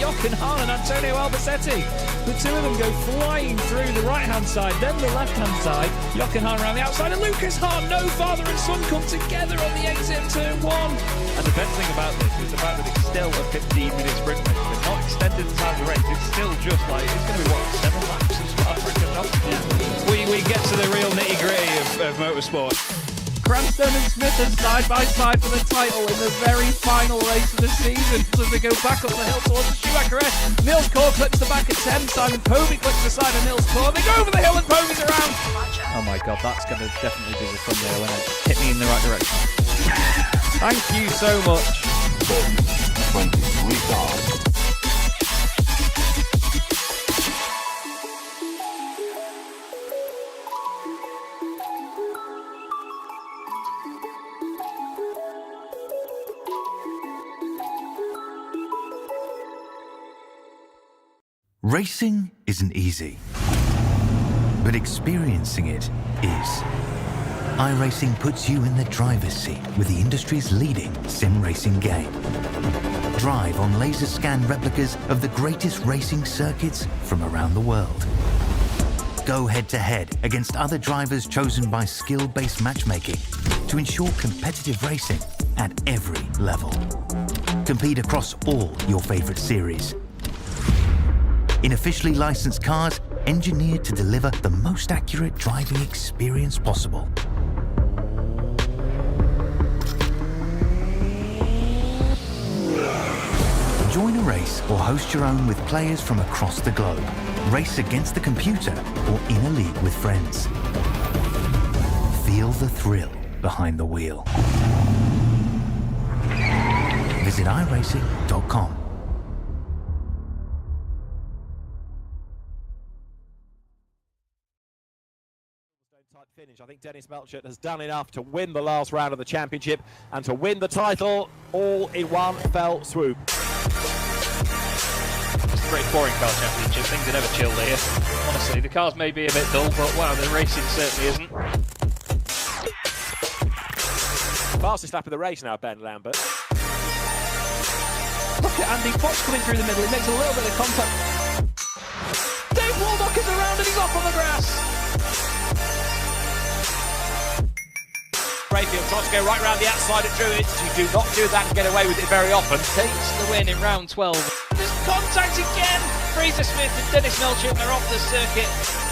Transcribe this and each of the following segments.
Jochen Hahn and Antonio Albacete. The two of them go flying through the right-hand side, then the left-hand side. Jochen Hahn around the outside, and Lucas Hahn, no father and son, come together on the exit of turn 1. And the best thing about this is the fact that it's still a 15-minute sprint race. They've not extended the time of the race. It's still just like, it's going to be, 7 laps of We get to the real nitty-gritty of motorsport. Cranston and Smith are side by side for the title in the very final race of the season. As they go back up the hill towards the Schumacher. Nils Core clips the back at 10. Simon Povey clips the side of Nils Core. They go over the hill and Povey's around. Oh my god, that's going to definitely be the thumbnail when it hit me in the right direction. Thank you so much. 23 cars. Racing isn't easy, but experiencing it is. iRacing puts you in the driver's seat with the industry's leading sim racing game. Drive on laser scan replicas of the greatest racing circuits from around the world. Go head to head against other drivers chosen by skill-based matchmaking to ensure competitive racing at every level. Compete across all your favorite series. In officially licensed cars, engineered to deliver the most accurate driving experience possible. Join a race or host your own with players from across the globe. Race against the computer or in a league with friends. Feel the thrill behind the wheel. Visit iRacing.com. Finish. I think Dennis Melchett has done enough to win the last round of the championship and to win the title all in one fell swoop. It's a pretty boring car championship. Things are never chilled here. Honestly, the cars may be a bit dull, but wow, the racing certainly isn't. Fastest lap of the race now, Ben Lambert. Look at Andy Fox coming through the middle. He makes a little bit of contact. Dave Waldock is around and he's off on the grass. Brayfield tries to go right round the outside of Druids. You do not do that and get away with it very often. Takes the win in round 12. There's contact again. Fraser Smith and Dennis Melchett are off the circuit.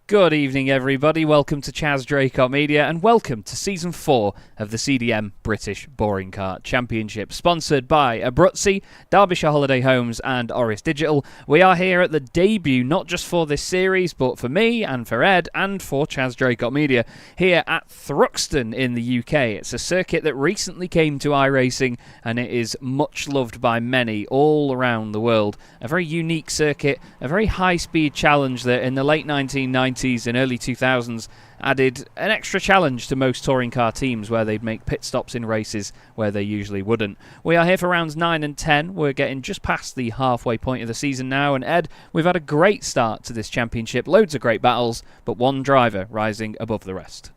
Good evening, everybody. Welcome to Chaz Draycott Media and welcome to Season 4 of the CDM British Boring Car Championship, sponsored by Abruzzi, Derbyshire Holiday Homes and Orris Digital. We are here at the debut, not just for this series, but for me and for Ed and for Chaz Draycott Media, here at Thruxton in the UK. It's a circuit that recently came to iRacing and it is much loved by many all around the world. A very unique circuit, a very high-speed challenge that in the late 1990s and early 2000s added an extra challenge to most touring car teams where they'd make pit stops in races where they usually wouldn't. We are here for rounds 9 and 10. We're getting just past the halfway point of the season now, and Ed, we've had a great start to this championship, loads of great battles, but one driver rising above the rest.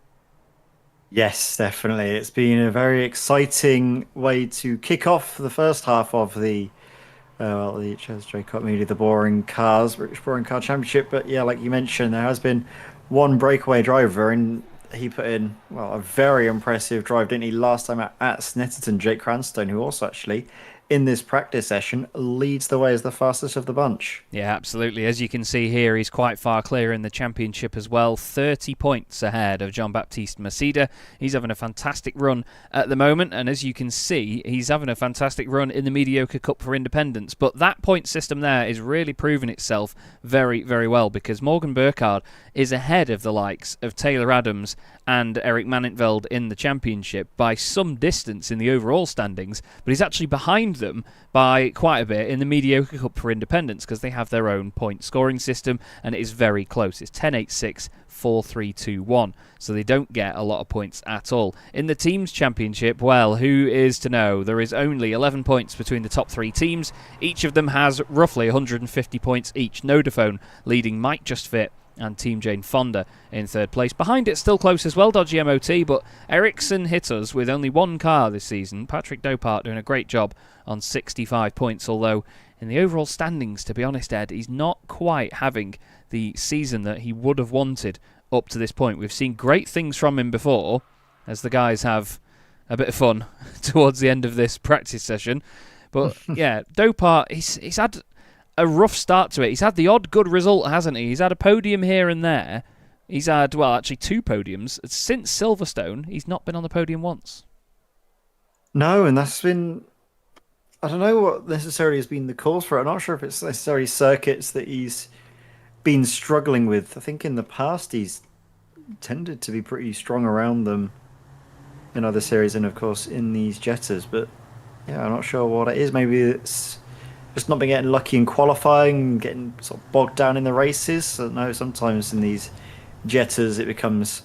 Yes, definitely. It's been a very exciting way to kick off the first half of the Chaz Draycott Media, the British Boring Car Championship. But yeah, like you mentioned, there has been one breakaway driver, and he put in, well, a very impressive drive, didn't he, last time at Snetterton. Jake Cranstone, who also actually in this practice session leads the way as the fastest of the bunch. Yeah, absolutely. As you can see here, he's quite far clear in the championship as well. 30 points ahead of Jean-Baptiste Maceda. He's having a fantastic run at the moment, and as you can see, he's having a fantastic run in the Mediocre Cup for Independence. But that point system there is really proving itself very, very well, because Morgan Burkhardt is ahead of the likes of Taylor Adams and Eric Manintveld in the championship by some distance in the overall standings, but he's actually behind behind them by quite a bit in the Mediocre Cup for Independents because they have their own point scoring system and it is very close. It's 10-8-6, 4-3-2-1, so they don't get a lot of points at all. In the Teams Championship, well, who is to know? There is only 11 points between the top 3 teams. Each of them has roughly 150 points each. Nodaphone leading Mike Just Fit and Team Jane Fonda in third place. Behind it, still close as well, Dodgy MOT, but Ericsson hit us with only one car this season. Patrick Dopart doing a great job on 65 points, although in the overall standings, to be honest, Ed, he's not quite having the season that he would have wanted up to this point. We've seen great things from him before, as the guys have a bit of fun towards the end of this practice session. But yeah, Dopart, he's had a rough start to it. He's had the odd good result, hasn't he? He's had a podium here and there. He's had, well, actually 2 podiums. Since Silverstone, he's not been on the podium once. No, and that's been... I don't know what necessarily has been the cause for it. I'm not sure if it's necessarily circuits that he's been struggling with. I think in the past he's tended to be pretty strong around them in other series and, of course, in these Jettas. But, yeah, I'm not sure what it is. Maybe it's just not been getting lucky in qualifying, getting sort of bogged down in the races. I don't know, sometimes in these Jettas it becomes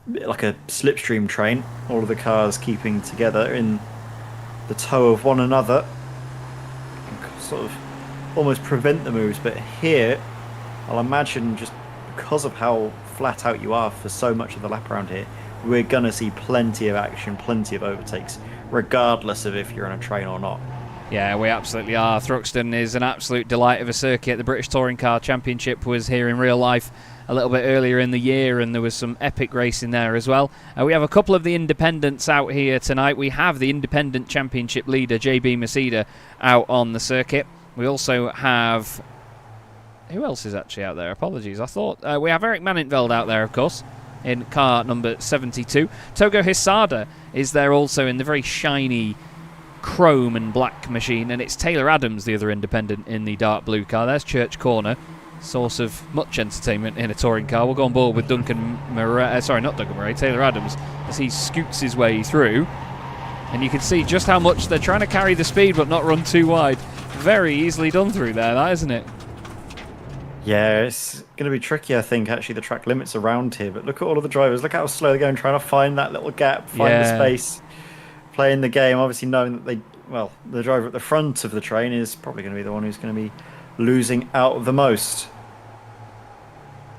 a bit like a slipstream train, all of the cars keeping together in the tow of one another, and sort of almost prevent the moves. But here, I'll imagine just because of how flat out you are for so much of the lap around here, we're going to see plenty of action, plenty of overtakes, regardless of if you're on a train or not. Yeah, we absolutely are. Thruxton is an absolute delight of a circuit. The British Touring Car Championship was here in real life a little bit earlier in the year, and there was some epic racing there as well. We have a couple of the independents out here tonight. We have the Independent Championship leader, JB Masida, out on the circuit. We also have... Who else is actually out there? Apologies. I thought... we have Eric Manintveld out there, of course, in car number 72. Togo Hisada is there also in the very shiny chrome and black machine, and it's Taylor Adams, the other independent, in the dark blue car. There's Church Corner, source of much entertainment in a touring car. We'll go on board with Duncan Murray, sorry, not Duncan Murray, Taylor Adams, as he scoots his way through. And you can see just how much they're trying to carry the speed but not run too wide. Very easily done through there, that, isn't it? Yeah, it's going to be tricky, I think, actually, the track limits around here. But look at all of the drivers. Look how slow they're going, trying to find that little gap, find the space, playing the game, obviously knowing that the driver at the front of the train is probably going to be the one who's going to be losing out the most.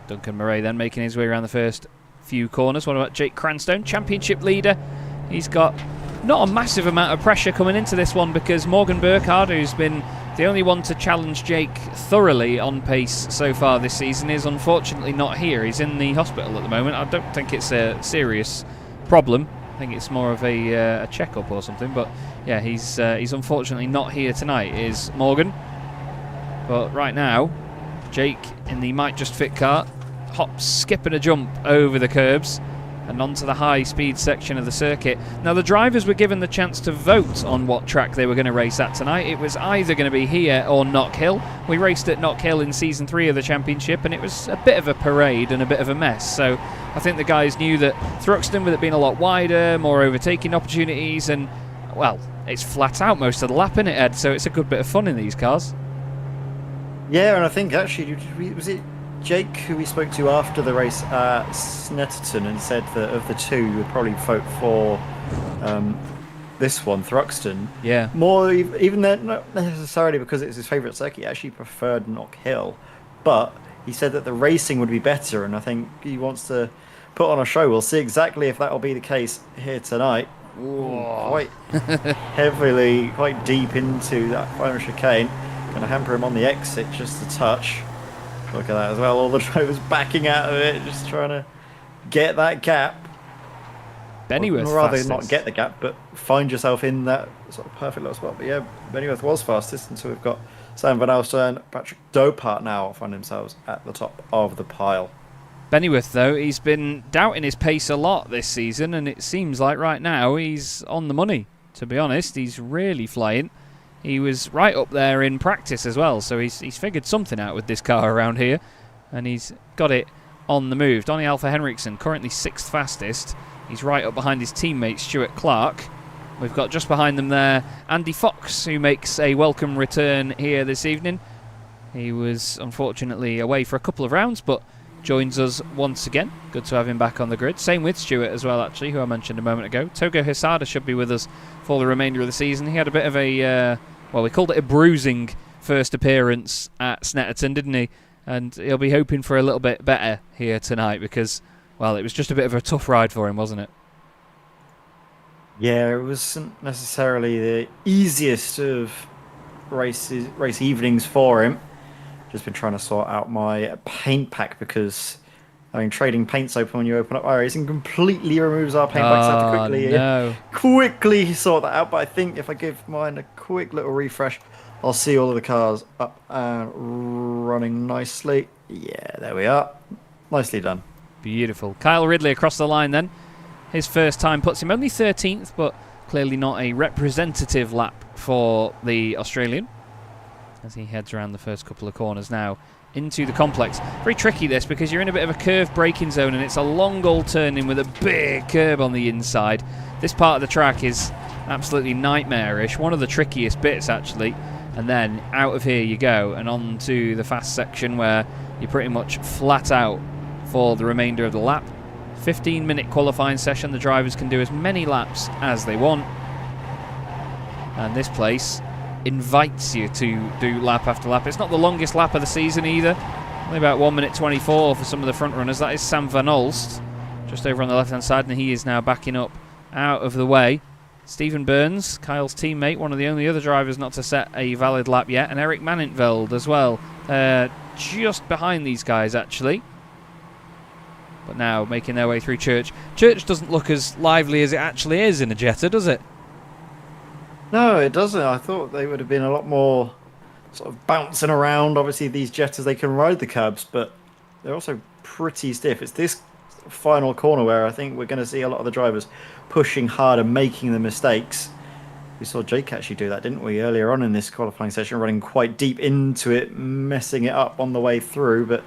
Duncan Murray then making his way around the first few corners. What about Jake Cranstone, championship leader? He's got not a massive amount of pressure coming into this one because Morgan Burkhardt, who's been the only one to challenge Jake thoroughly on pace so far this season, is unfortunately not here. He's in the hospital at the moment. I don't think it's a serious problem. I think it's more of a check-up or something. But yeah, he's unfortunately not here tonight, is Morgan. But right now, Jake in the Might Just Fit car, hop, skip and a jump over the curbs and onto the high-speed section of the circuit. Now, the drivers were given the chance to vote on what track they were going to race at tonight. It was either going to be here or Knock Hill. We raced at Knock Hill in Season 3 of the Championship, and it was a bit of a parade and a bit of a mess. So I think the guys knew that Thruxton, with it being a lot wider, more overtaking opportunities, and, well, it's flat out most of the lap, isn't it, Ed? So it's a good bit of fun in these cars. Yeah, and I think, actually, was it Jake, who we spoke to after the race at Snetterton, and said that of the two, you would probably vote for this one, Thruxton. Yeah. More, even then, not necessarily because it's his favourite circuit, he actually preferred Knock Hill. But he said that the racing would be better, and I think he wants to put on a show. We'll see exactly if that will be the case here tonight. Quite heavily, quite deep into that final chicane. Going to hamper him on the exit just a touch. Look at that as well, all the drivers backing out of it, just trying to get that gap. Bennyworth or rather fastest. not get the gap, but find yourself in that sort of perfect little spot. But yeah, Bennyworth was fastest, and so we've got Sam Van Alster and Patrick Dopart now find themselves at the top of the pile. Bennyworth, though, he's been doubting his pace a lot this season, and it seems like right now he's on the money, to be honest. He's really flying. He was right up there in practice as well, so he's figured something out with this car around here, and he's got it on the move. Donny Alfa Henriksen, currently 6th fastest. He's right up behind his teammate Stuart Clark. We've got just behind them there Andy Fox, who makes a welcome return here this evening. He was unfortunately away for a couple of rounds, but joins us once again. Good to have him back on the grid. Same with Stuart as well, actually, who I mentioned a moment ago. Togo Hisada should be with us for the remainder of the season. He had a bit of a, well, we called it a bruising first appearance at Snetterton, didn't he? And he'll be hoping for a little bit better here tonight because, well, it was just a bit of a tough ride for him, wasn't it? Yeah, it wasn't necessarily the easiest of race evenings for him. Just been trying to sort out my paint pack because trading paints open when you open up iRacing completely removes our paint packs. I have to quickly sort that out. But I think if I give mine a quick little refresh, I'll see all of the cars up and running nicely. Yeah, there we are. Nicely done. Beautiful. Kyle Ridley across the line then. His first time puts him only 13th, but clearly not a representative lap for the Australian, as he heads around the first couple of corners now into the complex. Very tricky this because you're in a bit of a curved braking zone and it's a long old turning with a big curb on the inside. This part of the track is absolutely nightmarish, one of the trickiest bits actually, and then out of here you go and on to the fast section where you're pretty much flat out for the remainder of the lap. 15-minute qualifying session, the drivers can do as many laps as they want, and this place invites you to do lap after lap. It's not the longest lap of the season either, only about 1 minute 24 for some of the front runners. That is Sam Van Olst just over on the left hand side, and he is now backing up out of the way. Stephen Burns, Kyle's teammate, one of the only other drivers not to set a valid lap yet, and Eric Manintveld as well, just behind these guys actually, but now making their way through Church. Church doesn't look as lively as it actually is in a Jetta, does it? No, it doesn't. I thought they would have been a lot more sort of bouncing around. Obviously, these Jettas, they can ride the curbs, but they're also pretty stiff. It's this final corner where I think we're going to see a lot of the drivers pushing hard and making the mistakes. We saw Jake actually do that, didn't we, earlier on in this qualifying session, running quite deep into it, messing it up on the way through, but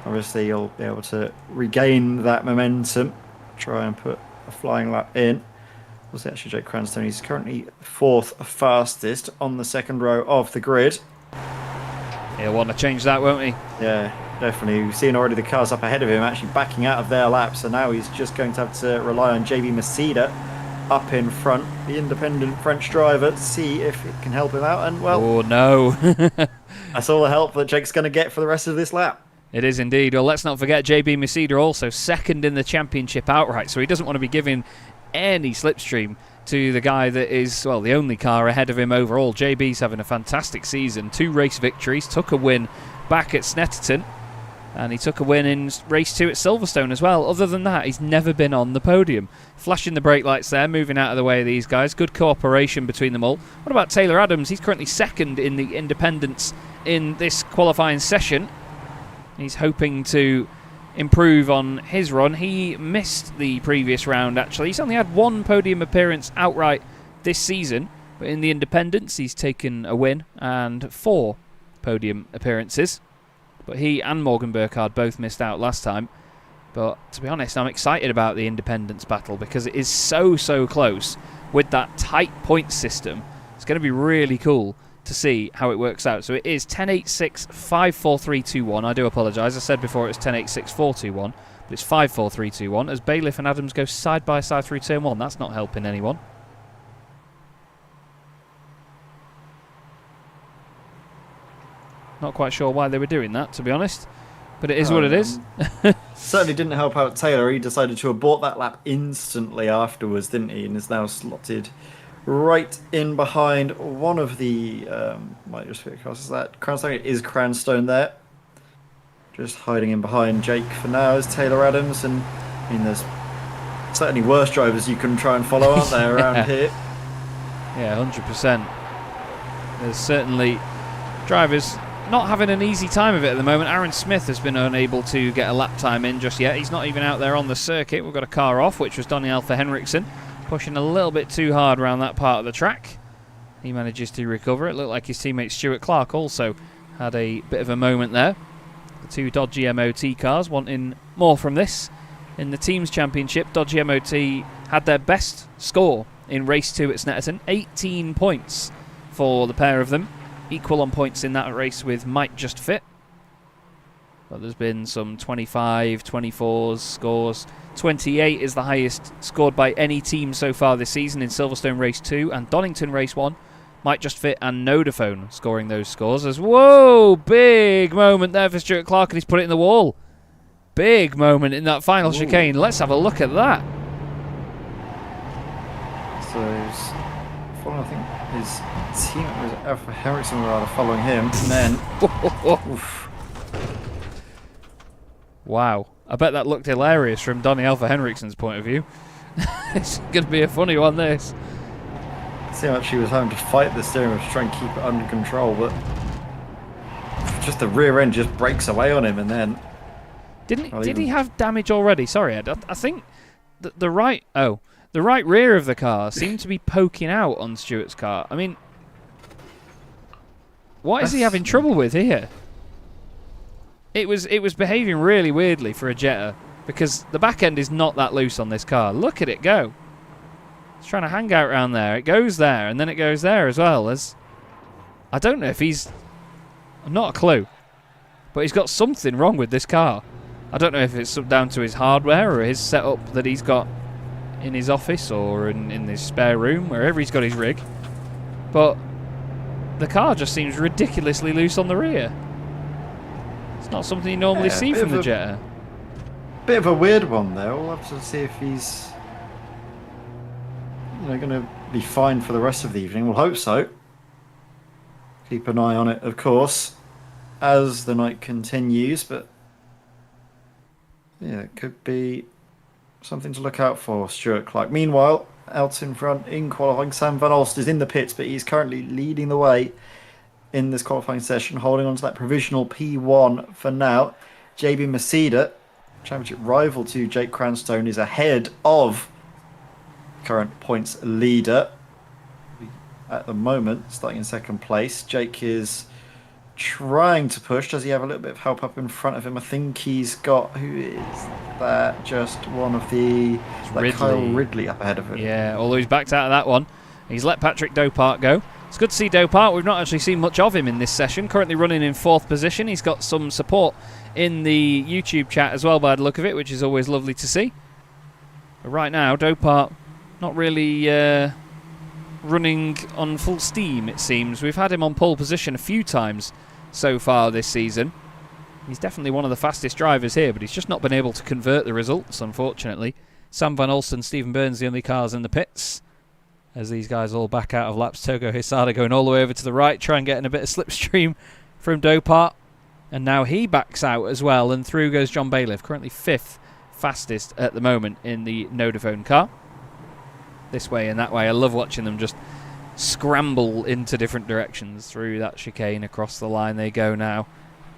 obviously you'll be able to regain that momentum, try and put a flying lap in. Was actually Jake Cranstone. He's currently 4th fastest on the second row of the grid. He'll want to change that, won't he? Yeah, definitely. We've seen already the cars up ahead of him actually backing out of their lap, so now he's just going to have to rely on JB Masida up in front, the independent French driver, to see if it can help him out. And well, oh no. That's all the help that Jake's going to get for the rest of this lap. It is indeed. Well, let's not forget JB Masida also second in the championship outright, so he doesn't want to be giving any slipstream to the guy that is, well, the only car ahead of him overall. JB's having a fantastic season. 2 race victories, took a win back at Snetterton, and he took a win in race 2 at Silverstone as well. Other than that, he's never been on the podium. Flashing the brake lights there, moving out of the way of these guys. Good cooperation between them all. What about Taylor Adams? He's currently second in the independents in this qualifying session. He's hoping to improve on his run. He missed the previous round actually. He's only had 1 podium appearance outright this season, but in the independents he's taken a win and 4 podium appearances. But he and Morgan Burkhardt both missed out last time. But to be honest, I'm excited about the independents battle because it is so close with that tight point system. It's going to be really cool to see how it works out. So it is 10.86, 5.4321. I do apologise. I said before it was 10.86, 421, but it's 5.4321 as Bailiff and Adams go side by side through turn 1. That's not helping anyone. Not quite sure why they were doing that, to be honest, but it is what it is. Certainly didn't help out Taylor. He decided to abort that lap instantly afterwards, didn't he? And is now slotted right in behind one of the might just fit across. Is that Cranstone? It is Cranstone there, just hiding in behind Jake for now is Taylor Adams. And I mean, there's certainly worse drivers you can try and follow, aren't there, around here? Yeah, 100%. There's certainly drivers not having an easy time of it at the moment. Aaron Smith has been unable to get a lap time in just yet. He's not even out there on the circuit. We've got a car off, which was Donny Alfa Henriksen, pushing a little bit too hard around that part of the track. He manages to recover. It looked like his teammate Stuart Clark also had a bit of a moment there. The 2 dodgy MOT cars wanting more from this. In the Teams Championship, dodgy MOT had their best score in race 2 at Snetterton. 18 points for the pair of them. Equal on points in that race with Might Just Fit. But there's been some 25, 24s scores. 28 is the highest scored by any team so far this season in Silverstone Race 2 and Donington Race 1. Might Just Fit and Nodaphone scoring those scores. As whoa, big moment there for Stuart Clark, and he's put it in the wall. Big moment in that final chicane. Let's have a look at that. So he's following, I think his teammate was Alpha Henriksen were rather following him, and then oof. Wow. I bet that looked hilarious from Donny Alpha Henriksen's point of view. It's going to be a funny one, this. See how much he was having to fight the steering wheel to try and keep it under control, but just the rear end just breaks away on him, and then... Did he have damage already? Sorry, Ed. I think the right rear of the car seemed to be poking out on Stuart's car. I mean, what is he having trouble with here? It was behaving really weirdly for a Jetta, because the back end is not that loose on this car. Look at it go. It's trying to hang out around there. It goes there, and then it goes there as well. I don't know if he's... not a clue. But he's got something wrong with this car. I don't know if it's down to his hardware or his setup that he's got in his office or in his spare room, wherever he's got his rig. But the car just seems ridiculously loose on the rear. It's not something you normally see from the Jetta. Bit of a weird one there. We'll have to see if he's going to be fine for the rest of the evening. We'll hope so. Keep an eye on it, of course, as the night continues, but yeah, it could be something to look out for, Stuart Clark. Meanwhile, out in front in qualifying, Sam Van Alst is in the pits, but he's currently leading the way in this qualifying session, holding on to that provisional P1 for now. JB Masida, championship rival to Jake Cranstone, is ahead of current points leader at the moment, starting in second place. Jake is trying to push. Does he have a little bit of help up in front of him? I think he's got, who is that? Just one of the Kyle Ridley up ahead of him. Yeah, although he's backed out of that one. He's let Patrick Dopart go. It's good to see Dopart. We've not actually seen much of him in this session. Currently running in 4th position. He's got some support in the YouTube chat as well by the look of it, which is always lovely to see. But right now, Dopart not really running on full steam, it seems. We've had him on pole position a few times so far this season. He's definitely one of the fastest drivers here, but he's just not been able to convert the results, unfortunately. Sam Van Alst, Stephen Burns, the only cars in the pits, as these guys all back out of laps. Togo Hisada going all the way over to the right, try and get in a bit of slipstream from Dopart. And now he backs out as well, and through goes John Bailiff, currently 5th fastest at the moment in the Nodaphone car. This way and that way. I love watching them just scramble into different directions through that chicane. Across the line they go now.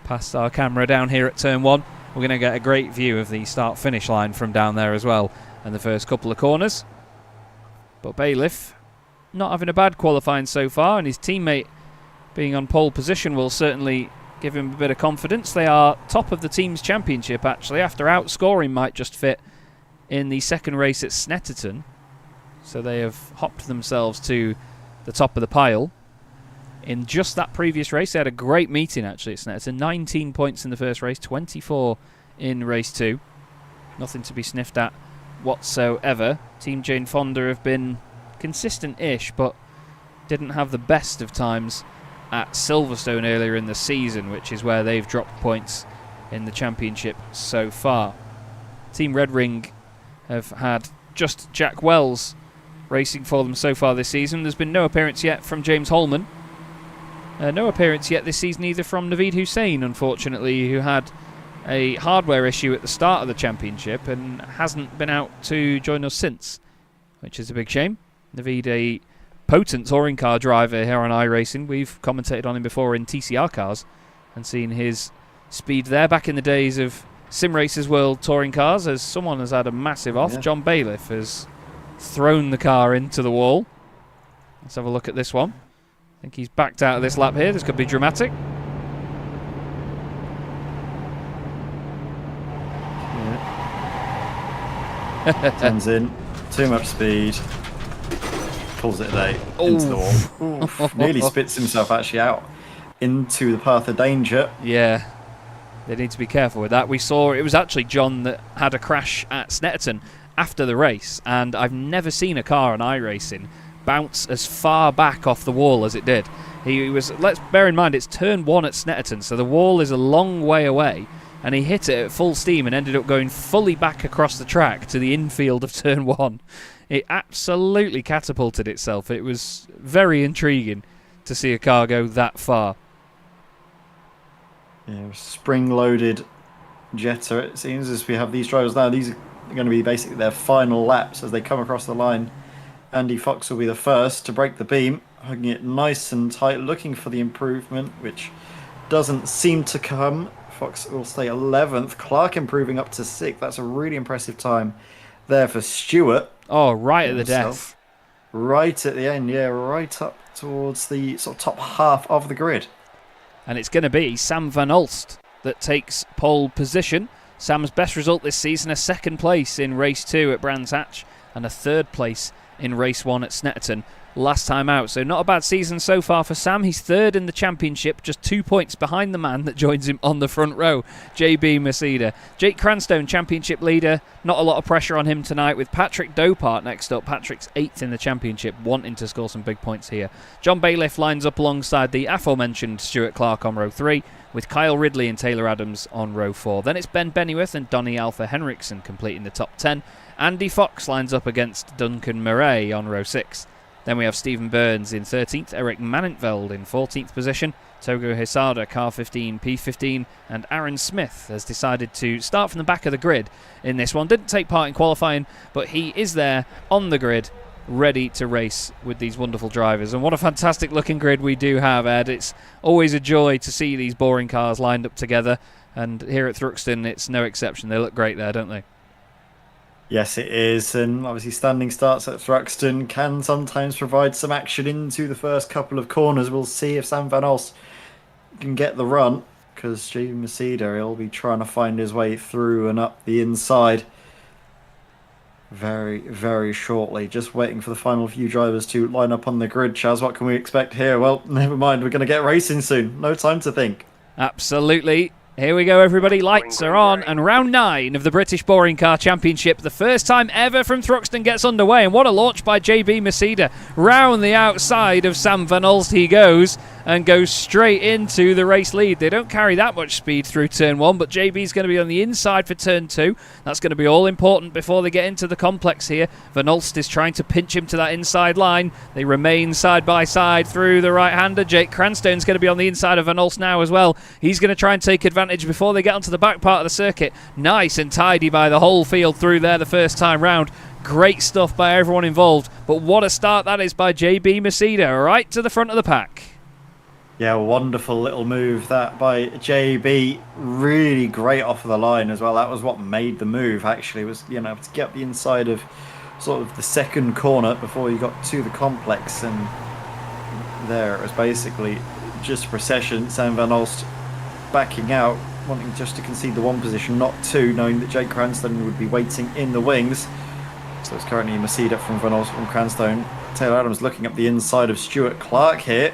Past our camera down here at turn 1. We're going to get a great view of the start-finish line from down there as well, and the first couple of corners. But Bailiff not having a bad qualifying so far, and his teammate being on pole position will certainly give him a bit of confidence. They are top of the team's championship, actually, after outscoring Might Just Fit in the second race at Snetterton. So they have hopped themselves to the top of the pile. In just that previous race, they had a great meeting, actually, at Snetterton. 19 points in the first race, 24 in race 2. Nothing to be sniffed at whatsoever. Team Jane Fonda have been consistent-ish, but didn't have the best of times at Silverstone earlier in the season, which is where they've dropped points in the championship so far. Team Red Ring have had just Jack Wells racing for them so far this season. There's been no appearance yet from James Holman. No appearance yet this season either from Naveed Hussain, unfortunately, who had a hardware issue at the start of the championship and hasn't been out to join us since, which is a big shame. Naveed, a potent touring car driver here on iRacing. We've commentated on him before in TCR cars and seen his speed there back in the days of Sim Racers World touring cars, as someone has had a massive off. Yeah. John Bailiff has thrown the car into the wall. Let's have a look at this one. I think he's backed out of this lap here. This could be dramatic. Yeah. Turns in. Too much speed. calls it a day into the wall. Oof, nearly spits himself actually out into the path of danger. Yeah, they need to be careful with that. We saw it was actually John that had a crash at Snetterton after the race, and I've never seen a car on iRacing bounce as far back off the wall as it did. He was, let's bear in mind, it's turn 1 at Snetterton, so the wall is a long way away, and he hit it at full steam and ended up going fully back across the track to the infield of turn 1. It absolutely catapulted itself. It was very intriguing to see a car go that far. Yeah, spring-loaded Jetta, it seems, as we have these drivers now. These are going to be basically their final laps as they come across the line. Andy Fox will be the first to break the beam, hugging it nice and tight, looking for the improvement, which doesn't seem to come. Fox will stay 11th. Clark improving up to 6th. That's a really impressive time there for Stewart. Oh, right at the death. Right at the end, yeah, right up towards the sort of top half of the grid. And it's going to be Sam Van Olst that takes pole position. Sam's best result this season, a 2nd place in race 2 at Brands Hatch and a 3rd place in race 1 at Snetterton last time out. So not a bad season so far for Sam. He's 3rd in the championship, just 2 points behind the man that joins him on the front row, JB Masida. Jake Cranstone, championship leader. Not a lot of pressure on him tonight, with Patrick Dopart next up. Patrick's 8th in the championship, wanting to score some big points here. John Bailiff lines up alongside the aforementioned Stuart Clark on row 3, with Kyle Ridley and Taylor Adams on row 4. Then it's Ben Bennyworth and Donny Alpha Henriksen completing the top 10. Andy Fox lines up against Duncan Murray on row 6. Then we have Stephen Burns in 13th, Eric Manintveld in 14th position, Togo Hisada, car 15, P15, and Aaron Smith has decided to start from the back of the grid in this one. Didn't take part in qualifying, but he is there on the grid, ready to race with these wonderful drivers. And what a fantastic looking grid we do have, Ed. It's always a joy to see these boring cars lined up together, and here at Thruxton it's no exception. They look great there, don't they? Yes, it is, and obviously standing starts at Thruxton can sometimes provide some action into the first couple of corners. We'll see if Sam Van Olst can get the run, because J. Masida, he'll be trying to find his way through and up the inside very, very shortly. Just waiting for the final few drivers to line up on the grid. Chaz, what can we expect here? Well, never mind, we're going to get racing soon. No time to think. Absolutely. Here we go, everybody. Lights are on, and round 9 of the British Boring Car Championship. The first time ever from Thruxton gets underway, and what a launch by JB Masida. Round the outside of Sam Van Olst he goes, and goes straight into the race lead. They don't carry that much speed through turn 1, but JB's going to be on the inside for turn 2. That's going to be all important before they get into the complex here. Van Olst is trying to pinch him to that inside line. They remain side by side through the right-hander. Jake Cranstone's going to be on the inside of Van Olst now as well. He's going to try and take advantage before they get onto the back part of the circuit. Nice and tidy by the whole field through there the first time round. Great stuff by everyone involved, but what a start that is by JB Masida, right to the front of the pack. Yeah, wonderful little move that by JB. Really great off of the line as well. That was what made the move, actually, was, you know, to get the inside of sort of the second corner before you got to the complex. And there it was basically just a procession. Sam Van Olst backing out, wanting just to concede the 1 position, not 2, knowing that Jake Cranstone would be waiting in the wings. So it's currently Masida from Van Olst from Cranstone. Taylor Adams looking up the inside of Stuart Clark here.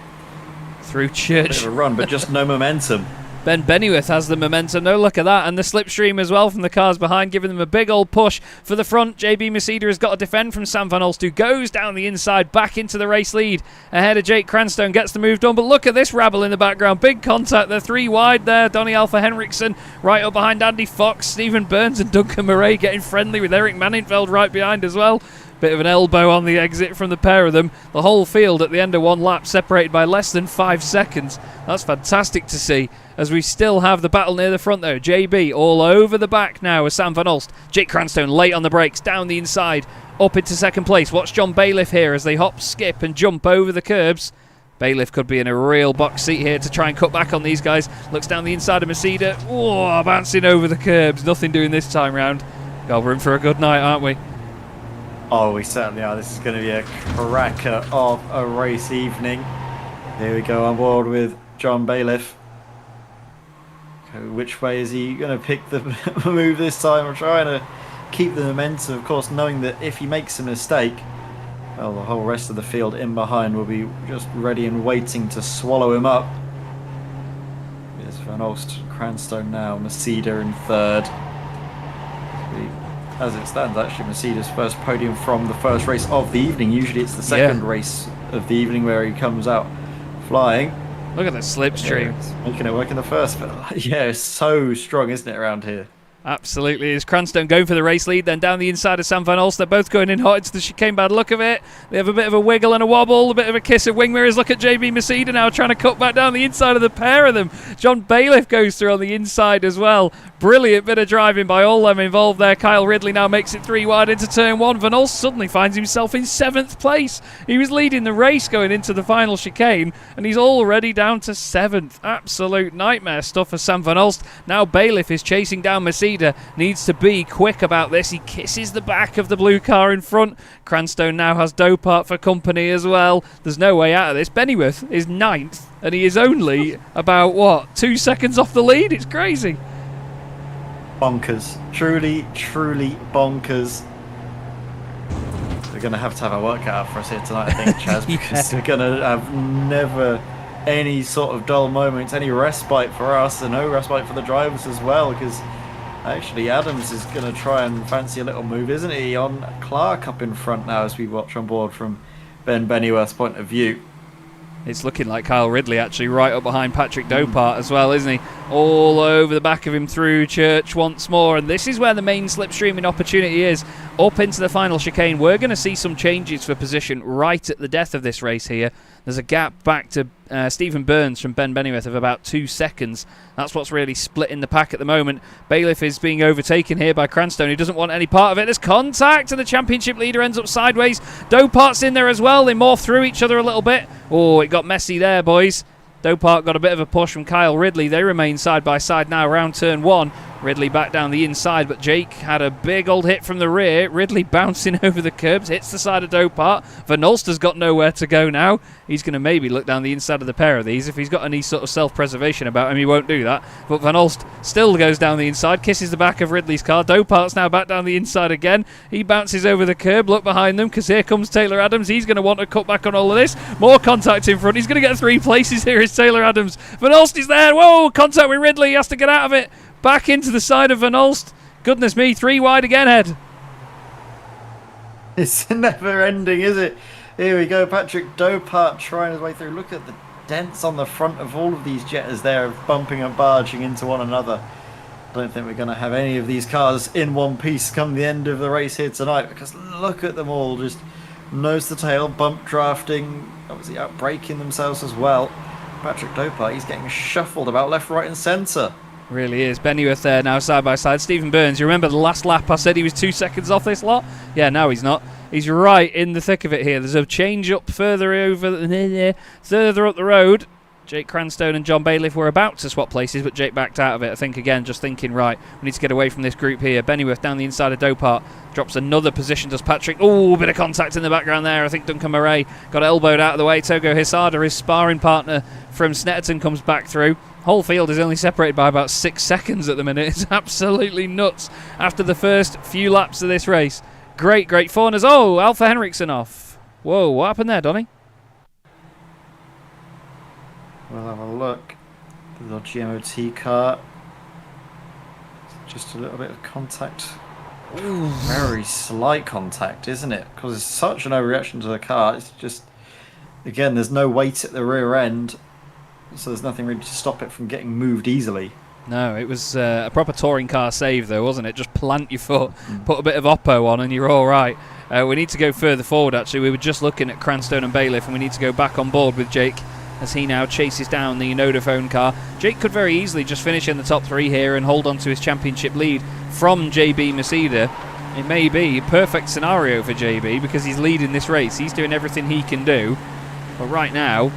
Through Church. Bit of a run, but just no momentum. Ben Bennyworth has the momentum. No, look at that. And the slipstream as well from the cars behind, giving them a big old push for the front. JB Masida has got to defend from Sam Van Olst, who goes down the inside back into the race lead ahead of Jake Cranstone. Gets the move done, but look at this rabble in the background. Big contact. They're 3 wide there. Donny Alpha Henriksen right up behind Andy Fox. Stephen Burns and Duncan Murray getting friendly with Eric Manintveld right behind as well. Bit of an elbow on the exit from the pair of them. The whole field at the end of 1 lap separated by less than 5 seconds. That's fantastic to see, as we still have the battle near the front though. JB all over the back now with Sam Van Olst. Jake Cranstone late on the brakes, down the inside, up into second place. Watch John Bailiff here as they hop, skip and jump over the curbs. Bailiff could be in a real box seat here to try and cut back on these guys. Looks down the inside of Masida. Oh, bouncing over the curbs. Nothing doing this time round. God, we're in for a good night, aren't we? Oh, we certainly are. This is going to be a cracker of a race evening. Here we go on board with John Bailiff. Which way is he going to pick the move this time? I'm trying to keep the momentum, of course, knowing that if he makes a mistake, well, the whole rest of the field in behind will be just ready and waiting to swallow him up. Here's Van Olst, Cranstone now, Masida in third. As it stands, actually, Masida's first podium from the first race of the evening. Usually it's the second race of the evening where he comes out flying. Look at the slipstream. Yeah, making it work in the first, but yeah, it's so strong, isn't it, around here? Absolutely. Is Cranstone going for the race lead, then down the inside of Sam Van Olst. They're both going in hot into the chicane, bad look of it. They have a bit of a wiggle and a wobble, a bit of a kiss of wing mirrors. Look at JB Masida now trying to cut back down the inside of the pair of them. John Bailiff goes through on the inside as well. Brilliant bit of driving by all them involved there. Kyle Ridley now makes it 3 wide into turn 1. Van Olst suddenly finds himself in 7th place. He was leading the race going into the final chicane, and he's already down to 7th. Absolute nightmare stuff for Sam Van Olst. Now Bailiff is chasing down Masida. Needs to be quick about this. He kisses the back of the blue car in front. Cranstone now has Dopart for company as well. There's no way out of this. Bennyworth is 9th, and he is only about, 2 seconds off the lead? It's crazy. Bonkers. Truly, truly bonkers. We're going to have a workout out for us here tonight, I think, Chaz, because we're going to have never any sort of dull moments, any respite for us, and no respite for the drivers as well, because actually Adams is going to try and fancy a little move, isn't he, on Clark up in front now as we watch on board from Ben Bennyworth's point of view. It's looking like Kyle Ridley actually right up behind Patrick Dopart as well, isn't he? All over the back of him through Church once more. And this is where the main slipstreaming opportunity is. Up into the final chicane. We're going to see some changes for position right at the death of this race here. There's a gap back to Stephen Burns from Ben Bennyworth of about 2 seconds. That's what's really splitting the pack at the moment. Bailiff is being overtaken here by Cranstone, who doesn't want any part of it. There's contact, and the championship leader ends up sideways. Dopart's in there as well. They morph through each other a little bit. Oh, it got messy there, boys. Dopart got a bit of a push from Kyle Ridley. They remain side by side now around turn 1. Ridley back down the inside, but Jake had a big old hit from the rear. Ridley bouncing over the curbs, hits the side of Dopart. Van Olster's got nowhere to go now. He's going to maybe look down the inside of the pair of these. If he's got any sort of self-preservation about him, he won't do that. But Van Olst still goes down the inside, kisses the back of Ridley's car. Dopart's now back down the inside again. He bounces over the curb. Look behind them, because here comes Taylor Adams. He's going to want to cut back on all of this. More contact in front. He's going to get 3 places here is Taylor Adams. Van Olst is there. Whoa, contact with Ridley. He has to get out of it. Back into the side of Van Olst. Goodness me, 3 wide again, Ed. It's never ending, is it? Here we go, Patrick Dopart trying his way through. Look at the dents on the front of all of these Jettas there, bumping and barging into one another. I don't think we're going to have any of these cars in one piece come the end of the race here tonight, because look at them all, just nose to tail, bump drafting, obviously out braking themselves as well. Patrick Dopart, he's getting shuffled about left, right and centre. Really is. Bennyworth there now side by side. Stephen Burns, you remember the last lap I said he was 2 seconds off this lot? Yeah, now he's not. He's right in the thick of it here. There's a change up further up the road. Jake Cranstone and John Bailiff were about to swap places, but Jake backed out of it. I think, again, just thinking, right, we need to get away from this group here. Bennyworth down the inside of Dopart. Drops another position, does Patrick. Oh, a bit of contact in the background there. I think Duncan Murray got elbowed out of the way. Togo Hisada, his sparring partner from Snetterton, comes back through. Whole field is only separated by about 6 seconds at the minute. It's absolutely nuts after the first few laps of this race. Great fawners. Oh, Alpha Henriksen off. Whoa, what happened there, Donny? We'll have a look. The GMOT car. Just a little bit of contact. Ooh. Very slight contact, isn't it? Because it's such an overreaction to the car. It's just, again, there's no weight at the rear end. So there's nothing really to stop it from getting moved easily. No, it was a proper touring car save, though, wasn't it? Just plant your foot, put a bit of oppo on, and you're all right. We need to go further forward, actually. We were just looking at Cranstone and Bailiff, and we need to go back on board with Jake as he now chases down the Nodaphone car. Jake could very easily just finish in the top 3 here and hold on to his championship lead from JB Masida. It may be a perfect scenario for JB because he's leading this race. He's doing everything he can do. But right now,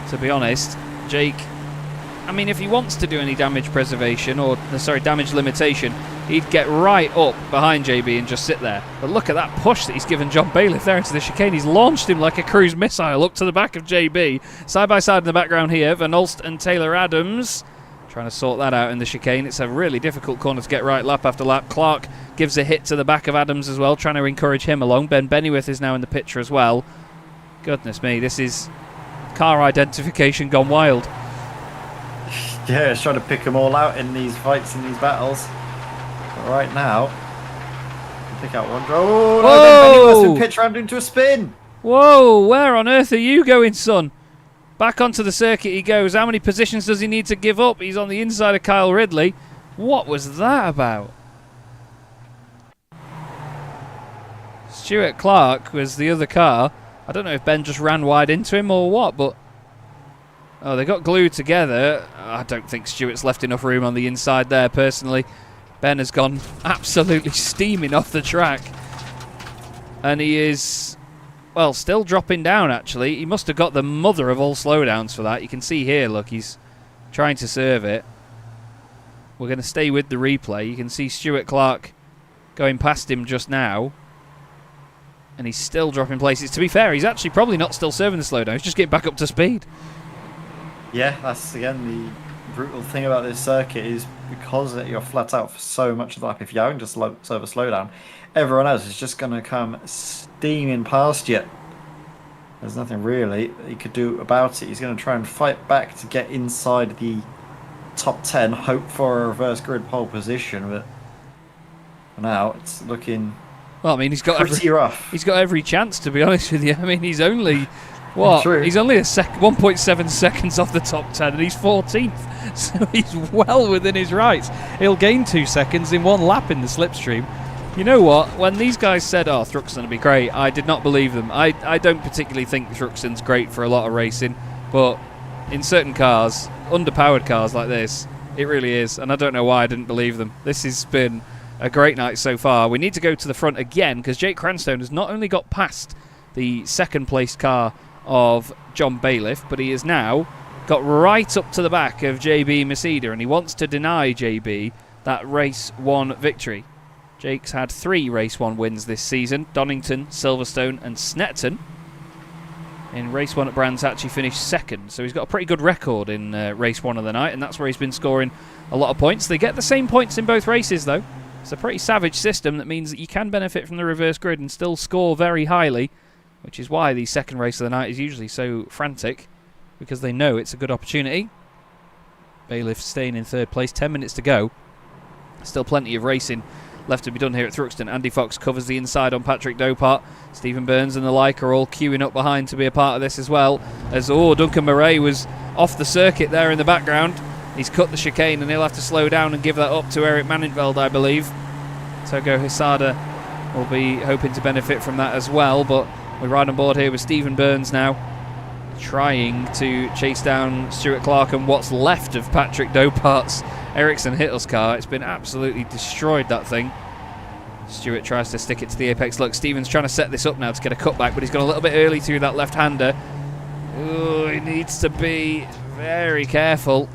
to be honest, Jake, I mean, if he wants to do any damage preservation or, damage limitation, he'd get right up behind JB and just sit there. But look at that push that he's given John Bailiff there into the chicane. He's launched him like a cruise missile up to the back of JB. Side by side in the background here, Van Olst and Taylor Adams. Trying to sort that out in the chicane. It's a really difficult corner to get right lap after lap. Clark gives a hit to the back of Adams as well, trying to encourage him along. Ben Bennyworth is now in the picture as well. Goodness me, this is car identification gone wild. Yeah, it's trying to pick them all out in these fights, in these battles. But right now, pick out one. Oh, no, Ben Bennyworth's been pitched around into a spin. Whoa, where on earth are you going, son? Back onto the circuit he goes. How many positions does he need to give up? He's on the inside of Kyle Ridley. What was that about? Stuart Clark was the other car. I don't know if Ben just ran wide into him or what, but... Oh, they got glued together. I don't think Stuart's left enough room on the inside there, personally. Ben has gone absolutely steaming off the track. And he is... Well, still dropping down, actually. He must have got the mother of all slowdowns for that. You can see here, look, he's trying to serve it. We're going to stay with the replay. You can see Stuart Clark going past him just now. And he's still dropping places. To be fair, he's actually probably not still serving the slowdown. He's just getting back up to speed. Yeah, that's, again, the brutal thing about this circuit is because you're flat out for so much of the lap, if you're having to serve a slowdown, everyone else is just going to come steaming past you. There's nothing really that he could do about it. He's going to try and fight back to get inside the top 10, hope for a reverse grid pole position, but for now it's looking well, I mean, he's got pretty rough. He's got every chance, to be honest with you. I mean, he's only what? True. He's only 1.7 seconds off the top 10, and he's 14th, so he's well within his rights. He'll gain 2 seconds in one lap in the slipstream. You know what? When these guys said, "Oh, Thruxton will be great," I did not believe them. I don't particularly think Thruxton's great for a lot of racing, but in certain cars, underpowered cars like this, it really is. And I don't know why I didn't believe them. This has been a great night so far. We need to go to the front again because Jake Cranstone has not only got past the second-placed car of John Bailiff, but he has now got right up to the back of JB Masida, and he wants to deny JB that race 1 victory. Jake's had 3 race 1 wins this season: Donington, Silverstone and Snetton. In race 1 at Brands Hatch he finished 2nd, so he's got a pretty good record in race 1 of the night, and that's where he's been scoring a lot of points. They get the same points in both races though. It's a pretty savage system that means that you can benefit from the reverse grid and still score very highly, which is why the second race of the night is usually so frantic, because they know it's a good opportunity. Bailiff staying in 3rd place, 10 minutes to go. Still plenty of racing left to be done here at Thruxton. Andy Fox covers the inside on Patrick Dopart. Stephen Burns and the like are all queuing up behind to be a part of this as well. As Duncan Murray was off the circuit there in the background. He's cut the chicane and he'll have to slow down and give that up to Eric Mannenveld, I believe. Togo Hisada will be hoping to benefit from that as well, but we're right on board here with Stephen Burns now, trying to chase down Stuart Clark and what's left of Patrick Dopart's Ericsson Hittles car. It's been absolutely destroyed, that thing. Stuart tries to stick it to the apex. Look, Stephen's trying to set this up now to get a cutback, but he's gone a little bit early through that left-hander. Ooh, he needs to be very careful.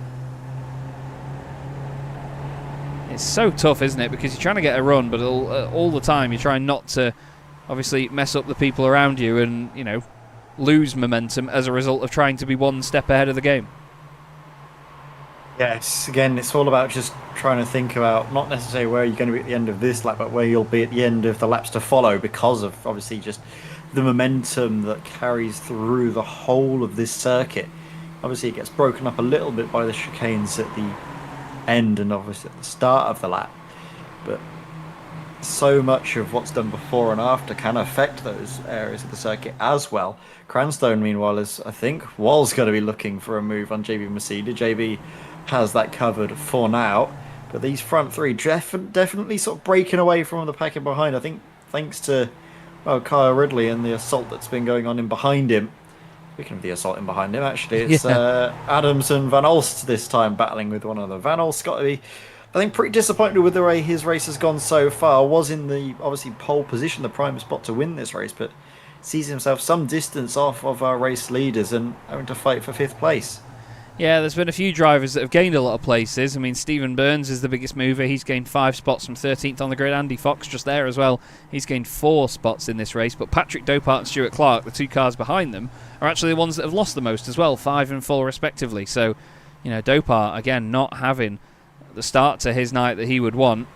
It's so tough, isn't it? Because you're trying to get a run, but all the time you're trying not to obviously mess up the people around you and, you know, lose momentum as a result of trying to be one step ahead of the game. Yes, again, it's all about just trying to think about not necessarily where you're going to be at the end of this lap, but where you'll be at the end of the laps to follow, because of obviously just the momentum that carries through the whole of this circuit. Obviously it gets broken up a little bit by the chicanes at the end and obviously at the start of the lap, but so much of what's done before and after can affect those areas of the circuit as well. Cranstone, meanwhile, was going to be looking for a move on JB Masida. JB has that covered for now, but these front three definitely sort of breaking away from the pack in behind. I think thanks to Kyle Ridley and the assault that's been going on in behind him. Speaking of the assault in behind him, actually, it's Adams and Van Olst this time battling with one another. Van Olst's got to be, I think, pretty disappointed with the way his race has gone so far. Was in the, obviously, pole position, the prime spot to win this race, but sees himself some distance off of our race leaders and having to fight for 5th place. Yeah, there's been a few drivers that have gained a lot of places. I mean, Stephen Burns is the biggest mover. He's gained 5 spots from 13th on the grid. Andy Fox just there as well. He's gained 4 spots in this race. But Patrick Dopart and Stuart Clark, the 2 cars behind them, are actually the ones that have lost the most as well, 5 and 4 respectively. So Dopart, again, not having the start to his night that he would want.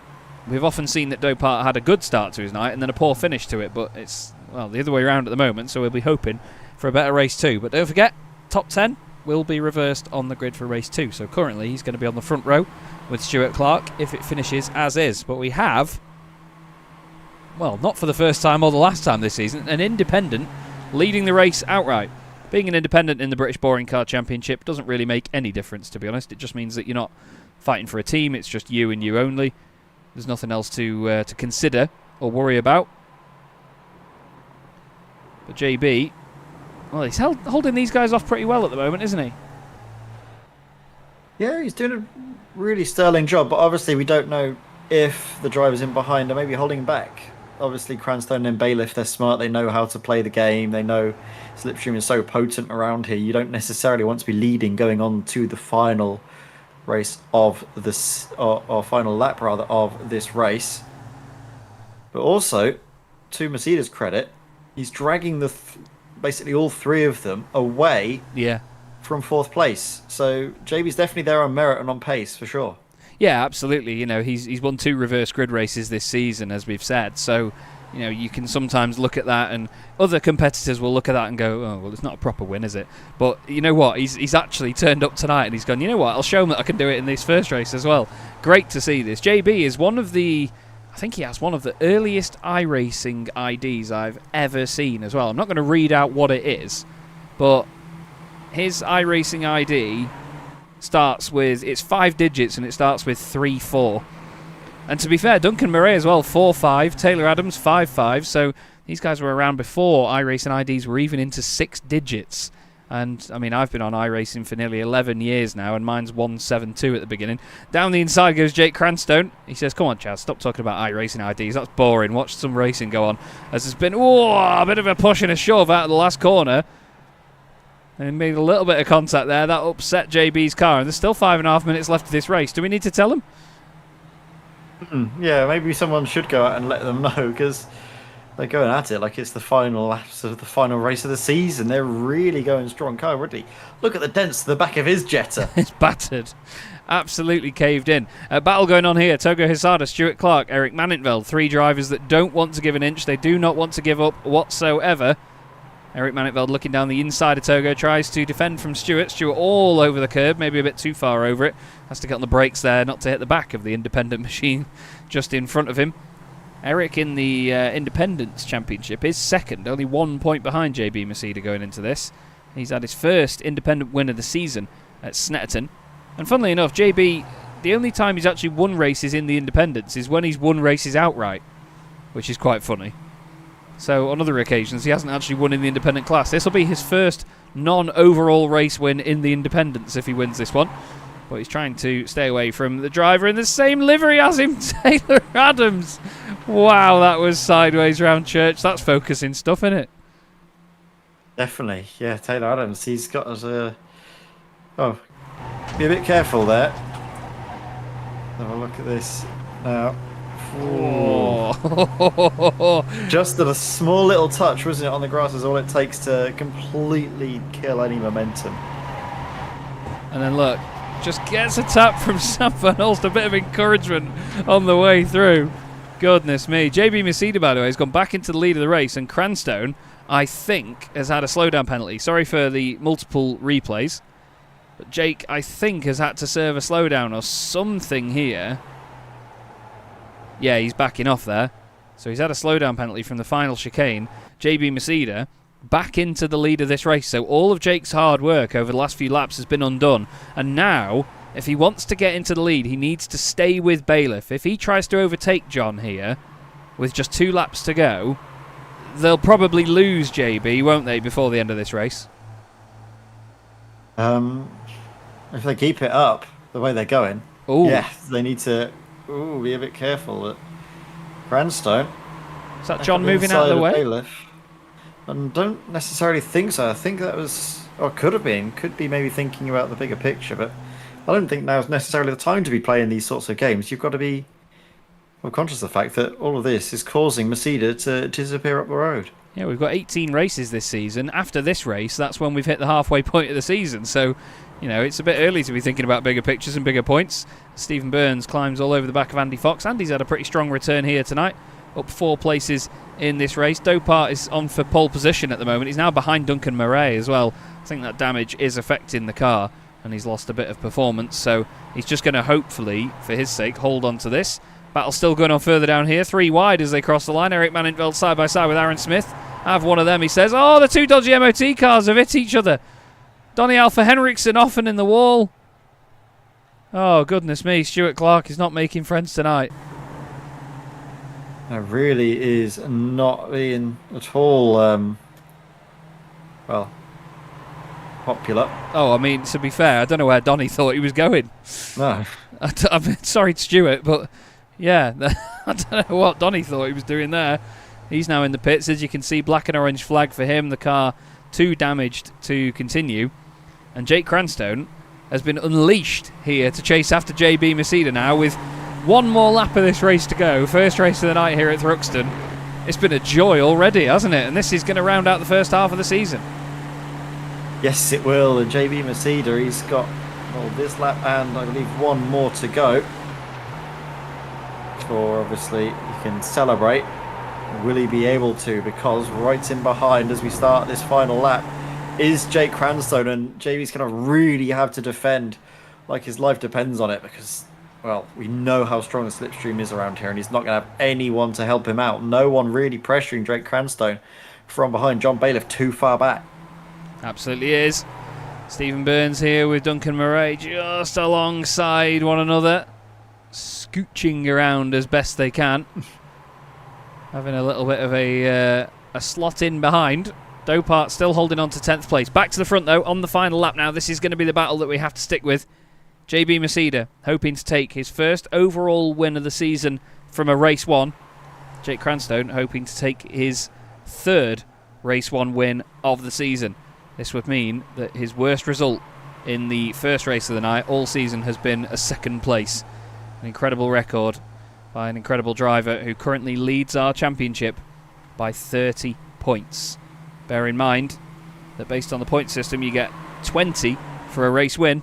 We've often seen that Dopart had a good start to his night and then a poor finish to it, but it's, well, the other way around at the moment, so we'll be hoping for a better race 2. But don't forget, top 10 will be reversed on the grid for race 2. So currently he's going to be on the front row with Stuart Clark if it finishes as is. But we have, well, not for the first time or the last time this season, an independent leading the race outright. Being an independent in the British Boring Car Championship doesn't really make any difference, to be honest. It just means that you're not fighting for a team. It's just you and you only. There's nothing else to consider or worry about. But JB, well, he's holding these guys off pretty well at the moment, isn't he? Yeah, he's doing a really sterling job, but obviously we don't know if the drivers in behind are maybe holding him back. Obviously, Cranstone and Bailiff, they're smart. They know how to play the game. They know slipstream is so potent around here. You don't necessarily want to be leading going on to the final race of this, or final lap rather, of this race. But also, to Mercedes' credit, he's dragging the basically all three of them away from fourth place. So JB's definitely there on merit and on pace for sure. Yeah, absolutely. He's won 2 reverse grid races this season, as we've said. So, you can sometimes look at that, and other competitors will look at that and go, oh, well, it's not a proper win, is it? But you know what? He's actually turned up tonight and he's gone, you know what? I'll show him that I can do it in this first race as well. Great to see this. JB is one of the, I think he has one of the earliest iRacing IDs I've ever seen as well. I'm not going to read out what it is, but his iRacing ID starts with, it's 5 digits and it starts with 34. And to be fair, Duncan Murray as well, 4-5. Taylor Adams, 5-5. So these guys were around before iRacing IDs were even into 6 digits. And, I mean, I've been on iRacing for nearly 11 years now, and mine's 172 at the beginning. Down the inside goes Jake Cranstone. He says, come on, Chaz, stop talking about iRacing IDs. That's boring. Watch some racing go on. As there's been a bit of a push and a shove out of the last corner. And he made a little bit of contact there. That upset JB's car. And there's still 5.5 minutes left of this race. Do we need to tell him? Yeah, maybe someone should go out and let them know, because they're going at it like it's the final laps of the final race of the season. They're really going strong. Car already. Look at the dents to the back of his Jetta. It's battered. Absolutely caved in. Battle going on here. Togo Hisada, Stuart Clark, Eric Manintveld. 3 drivers that don't want to give an inch. They do not want to give up whatsoever. Eric Manintveld looking down the inside of Togo, tries to defend from Stuart. Stuart all over the curb, maybe a bit too far over it. Has to get on the brakes there, not to hit the back of the independent machine just in front of him. Eric in the Independence Championship is second, only 1 point behind JB Masida going into this. He's had his first independent win of the season at Snetterton. And funnily enough, JB, the only time he's actually won races in the Independence is when he's won races outright, which is quite funny. So on other occasions, he hasn't actually won in the independent class. This will be his first non-overall race win in the Independence if he wins this one. But he's trying to stay away from the driver in the same livery as him, Taylor Adams. Wow, that was sideways round church. That's focusing stuff, isn't it? Definitely. Yeah, Taylor Adams. He's got us a... Oh, be a bit careful there. Have a look at this now. Oh. Just a small little touch, wasn't it, on the grass is all it takes to completely kill any momentum. And then look, just gets a tap from Sam Van Hulst, a bit of encouragement on the way through. Goodness me. JB Masida, by the way, has gone back into the lead of the race, and Cranstone, I think, has had a slowdown penalty. Sorry for the multiple replays, but Jake, I think, has had to serve a slowdown or something here. Yeah, he's backing off there. So he's had a slowdown penalty from the final chicane. JB Masida back into the lead of this race. So all of Jake's hard work over the last few laps has been undone. And now, if he wants to get into the lead, he needs to stay with Bailiff. If he tries to overtake John here, with just 2 laps to go, they'll probably lose JB, won't they, before the end of this race? If they keep it up the way they're going, yeah, they need to... Ooh, be a bit careful at Cranstone. Is that John moving out of the way? Bailiff. And don't necessarily think so. I think that was, or could have been, could be maybe thinking about the bigger picture, but I don't think now's necessarily the time to be playing these sorts of games. You've got to be conscious of the fact that all of this is causing Masida to disappear up the road. Yeah, we've got 18 races this season. After this race, that's when we've hit the halfway point of the season. So you know, it's a bit early to be thinking about bigger pictures and bigger points. Stephen Burns climbs all over the back of Andy Fox. Andy's had a pretty strong return here tonight, up 4 places in this race. Dopart is on for pole position at the moment. He's now behind Duncan Murray as well. I think that damage is affecting the car, and he's lost a bit of performance, so he's just going to hopefully, for his sake, hold on to this. Battle still going on further down here. 3 wide as they cross the line. Eric Maninveld side by side with Aaron Smith. Have one of them, he says. Oh, the 2 dodgy MOT cars have hit each other. Donny Alpha Henriksen often in the wall. Oh, goodness me. Stuart Clark is not making friends tonight. That really is not being at all, well, popular. Oh, I mean, to be fair, I don't know where Donny thought he was going. No. I mean, sorry, Stuart, but yeah, I don't know what Donny thought he was doing there. He's now in the pits. As you can see, black and orange flag for him. The car too damaged to continue. And Jake Cranstone has been unleashed here to chase after JB Masida now with one more lap of this race to go. First race of the night here at Thruxton. It's been a joy already, hasn't it? And this is going to round out the first half of the season. Yes, it will. And JB Masida, he's got, well, this lap and I believe one more to go. Before, obviously, he can celebrate. Will he be able to? Because right in behind as we start this final lap is Jake Cranstone, and JB's going to really have to defend like his life depends on it, because, well, we know how strong the slipstream is around here, and he's not going to have anyone to help him out. No one really pressuring Jake Cranstone from behind. John Bailiff too far back. Absolutely is. Stephen Burns here with Duncan Murray just alongside one another, scooching around as best they can. Having a little bit of a slot in behind. Dopart still holding on to 10th place. Back to the front, though, on the final lap now. This is going to be the battle that we have to stick with. JB Masida hoping to take his first overall win of the season from a race 1. Jake Cranstone hoping to take his 3rd race 1 win of the season. This would mean that his worst result in the first race of the night all season has been a 2nd place. An incredible record by an incredible driver who currently leads our championship by 30 points. Bear in mind that based on the point system, you get 20 for a race win.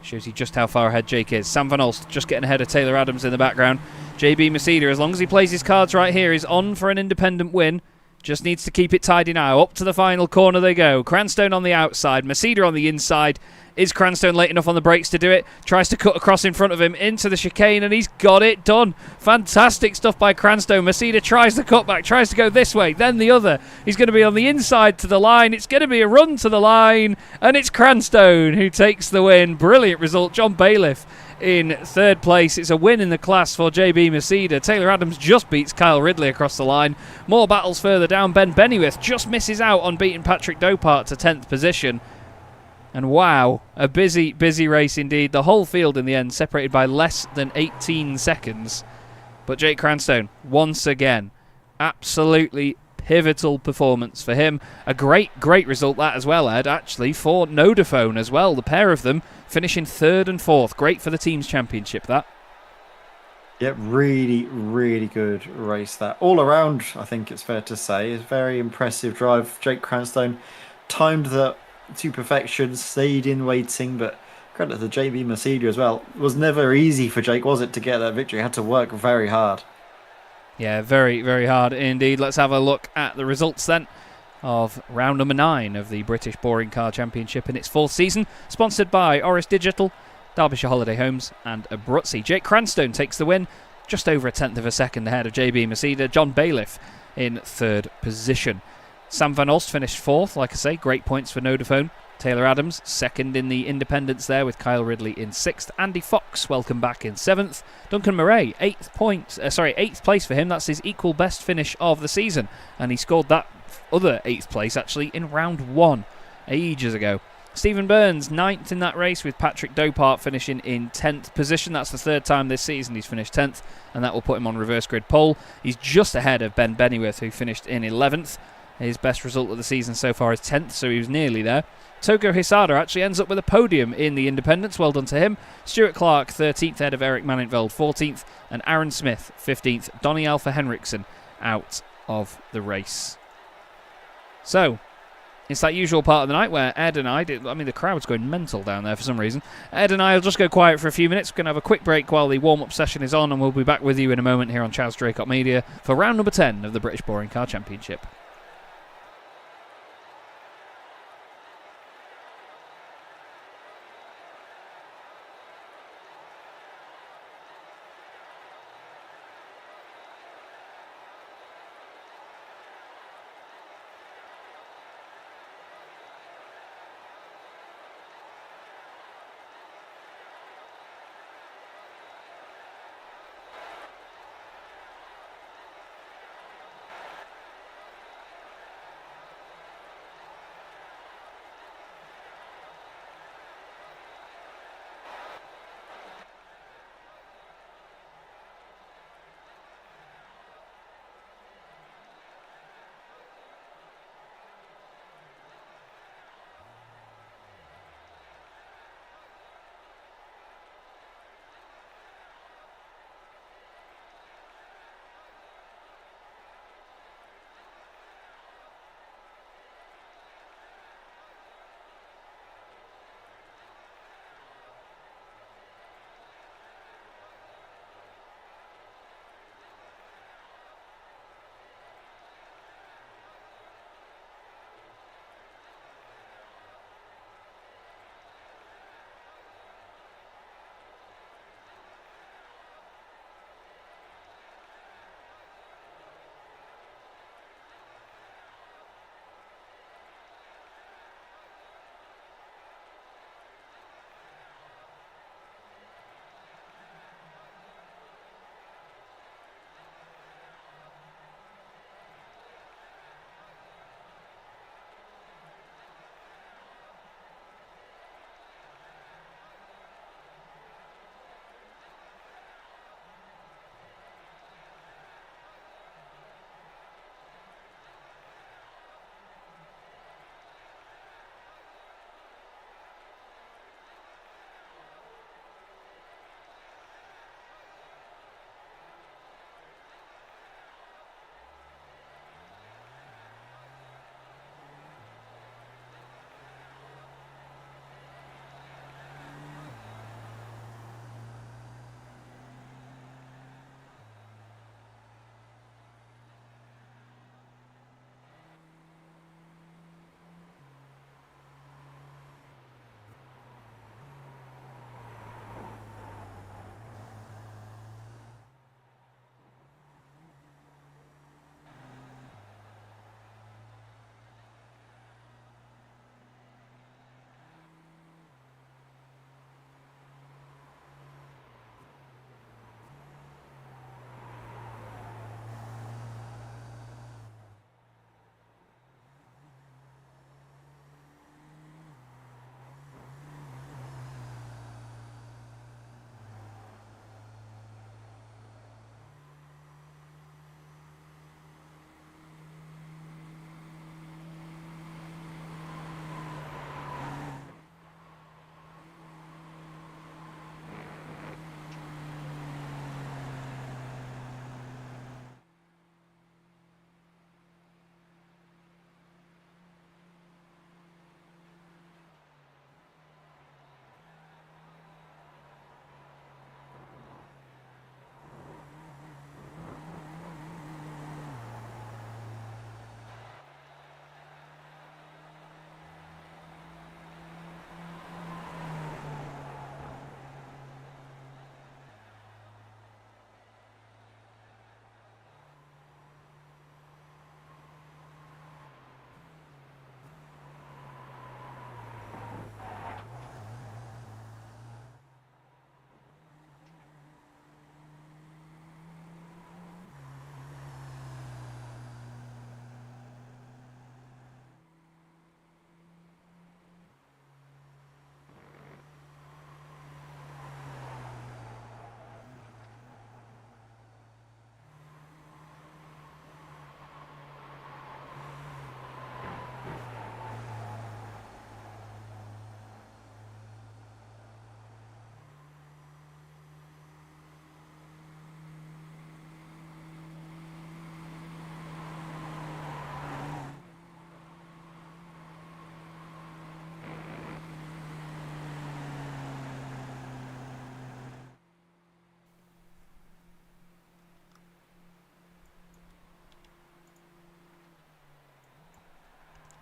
Shows you just how far ahead Jake is. Sam Van Olst just getting ahead of Taylor Adams in the background. JB Masida, as long as he plays his cards right here, is on for an independent win. Just needs to keep it tidy now. Up to the final corner they go. Cranstone on the outside, Masida on the inside. Is Cranstone late enough on the brakes to do it? Tries to cut across in front of him into the chicane, and he's got it done. Fantastic stuff by Cranstone. Masida tries the cutback, tries to go this way, then the other. He's going to be on the inside to the line. It's going to be a run to the line, and it's Cranstone who takes the win. Brilliant result. John Bailiff in 3rd place. It's a win in the class for JB Masida. Taylor Adams just beats Kyle Ridley across the line. More battles further down. Ben Bennyworth just misses out on beating Patrick Dopart to 10th position. And wow, a busy, busy race indeed. The whole field in the end separated by less than 18 seconds. But Jake Cranstone, once again, absolutely pivotal performance for him. A great, great result that as well, Ed, actually, for Nodaphone as well. The pair of them finishing 3rd and 4th. Great for the team's championship, that. Yeah, really, really good race that. All around, I think it's fair to say. It's a very impressive drive. Jake Cranstone timed that to perfection, stayed in waiting, but credit to JB Masida as well. It was never easy for Jake, was it, to get that victory? He had to work very hard. Yeah, very, very hard indeed. Let's have a look at the results then of round number 9 of the British Boring Car Championship in its 4th season, sponsored by Orris Digital, Derbyshire Holiday Homes and Abruzzi. Jake Cranstone takes the win, just over a 10th of a second ahead of JB Masida. John Bailiff in 3rd position. Sam Van Olst finished 4th, like I say, great points for Nodaphone. Taylor Adams, 2nd in the independents there with Kyle Ridley in 6th. Andy Fox, welcome back, in 7th. Duncan Murray, 8th place for him. That's his equal best finish of the season. And he scored that other 8th place, actually, in round 1 ages ago. Stephen Burns, 9th in that race with Patrick Dopart finishing in 10th position. That's the 3rd time this season he's finished 10th, and that will put him on reverse grid pole. He's just ahead of Ben Bennyworth, who finished in 11th. His best result of the season so far is 10th, so he was nearly there. Togo Hisada actually ends up with a podium in the independents. Well done to him. Stuart Clark, 13th, ahead of Eric Maninveld, 14th, and Aaron Smith, 15th. Donny Alpha Henriksen out of the race. So, It's that usual part of the night where Ed and I the crowd's going mental down there for some reason. Ed and I will just go quiet for a few minutes. We're going to have a quick break while the warm-up session is on, and we'll be back with you in a moment here on Chaz Draycott Media for round number 10 of the British Boring Car Championship.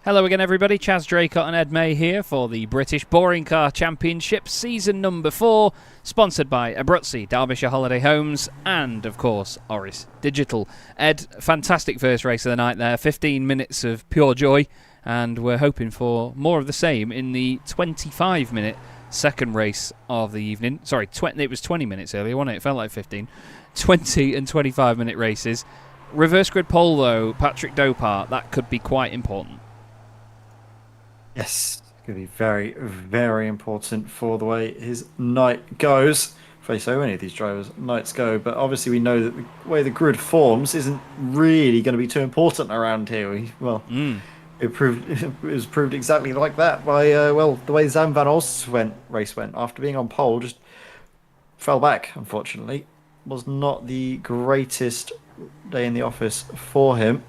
Hello again, everybody. Chaz Draycott and Ed May here for the British Boring Car Championship season number 4, sponsored by Abruzzi, Derbyshire Holiday Homes, and of course Orris Digital. Ed, fantastic first race of the night there, 15 minutes of pure joy, and we're hoping for more of the same in the 25-minute second race of the evening. Sorry, it was 20 minutes earlier, wasn't it? It felt like 15. 20 and 25-minute races. Reverse grid pole though, Patrick Dopart, that could be quite important. Yes, it's going to be very, very important for the way his night goes. For so many of these drivers, nights go, but obviously we know that the way the grid forms isn't really going to be too important around here. It was proved exactly like that by the way Zam van Olst's race went after being on pole, just fell back. Unfortunately, was not the greatest day in the office for him.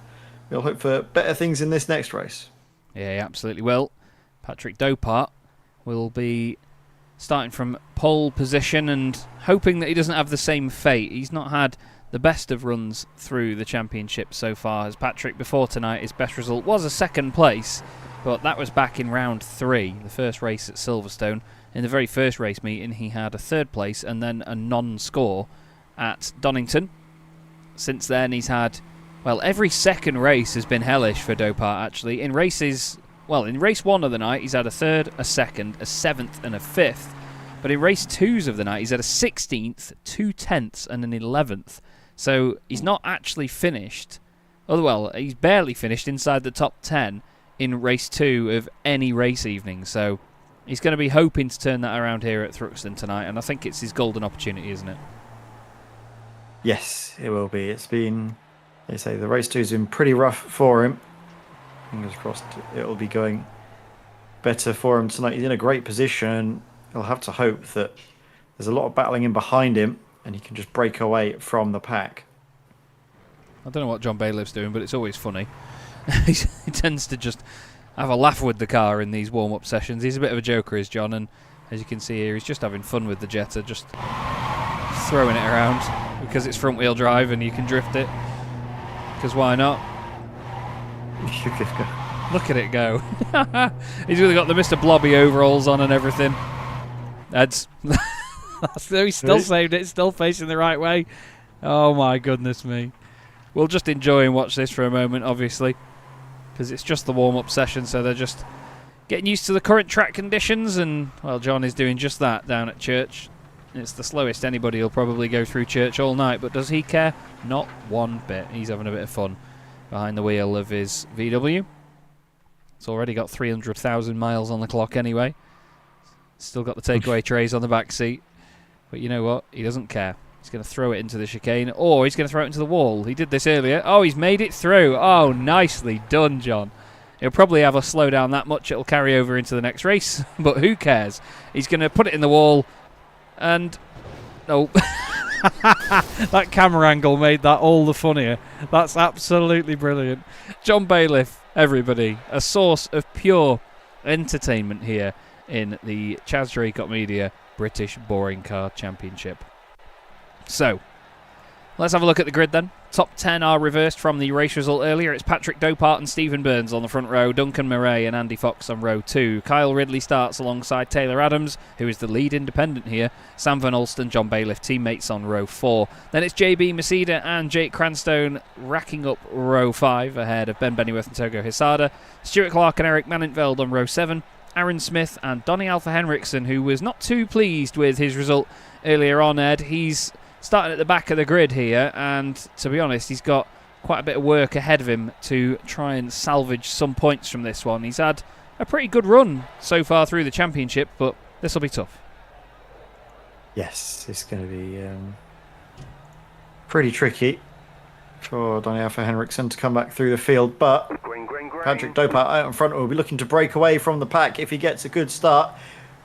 We'll hope for better things in this next race. Yeah, he absolutely will. Patrick Dopart will be starting from pole position and hoping that he doesn't have the same fate. He's not had the best of runs through the championship so far as Patrick. Before tonight, his best result was a second place, but that was back in round 3, the first race at Silverstone. In the very first race meeting, he had a third place and then a non-score at Donington. Since then, he's had, every second race has been hellish for Dopart, actually. In race 1 of the night, he's had a third, a second, a 7th, and a 5th. But in race 2s of the night, he's had a 16th, 2 tenths, and an 11th. So he's not actually finished. He's barely finished inside the top 10 in race 2 of any race evening. So he's going to be hoping to turn that around here at Thruxton tonight, and I think it's his golden opportunity, isn't it? Yes, it will be. It's been, they say, the race 2's been pretty rough for him. Fingers crossed it will be going better for him tonight. He's in a great position. He'll have to hope that there's a lot of battling in behind him and he can just break away from the pack. I don't know what John Bailiff's doing, but it's always funny. He tends to just have a laugh with the car in these warm-up sessions. He's a bit of a joker, is John, and as you can see here, he's just having fun with the Jetta, just throwing it around because it's front-wheel drive and you can drift it. Because why not? Look at it go. He's really got the Mr. Blobby overalls on and everything. He's still saved it, still facing the right way. Oh my goodness me. We'll just enjoy and watch this for a moment, obviously, because it's just the warm-up session, so they're just getting used to the current track conditions, and, John is doing just that down at Church. It's the slowest anybody will probably go through Church all night, but does he care? Not one bit. He's having a bit of fun behind the wheel of his VW. It's already got 300,000 miles on the clock anyway. Still got the takeaway trays on the back seat. But you know what? He doesn't care. He's going to throw it into the chicane, or he's going to throw it into the wall. He did this earlier. Oh, he's made it through. Oh, nicely done, John. He'll probably have a slow down that much. It'll carry over into the next race, but who cares? He's going to put it in the wall, and... Oh. That camera angle made that all the funnier. That's absolutely brilliant. John Bailiff, everybody, a source of pure entertainment here in the Chaz Draycott Media British Boring Car Championship. So, let's have a look at the grid then. Top 10 are reversed from the race result earlier. It's Patrick Dopart and Stephen Burns on the front row, Duncan Murray and Andy Fox on row 2. Kyle Ridley starts alongside Taylor Adams, who is the lead independent here. Sam Van Alsten, John Bailiff, teammates on row 4. Then it's JB Masida and Jake Cranstone racking up row 5 ahead of Ben Bennyworth and Togo Hisada. Stuart Clark and Eric Manintveld on row 7. Aaron Smith and Donny Alfa Henriksen, who was not too pleased with his result earlier on, Ed. He's starting at the back of the grid here, and to be honest, he's got quite a bit of work ahead of him to try and salvage some points from this one. He's had a pretty good run so far through the championship, but this will be tough. Yes, it's going to be pretty tricky for Donny Alfa Henriksen to come back through the field, but Patrick Dopart out in front will be looking to break away from the pack if he gets a good start,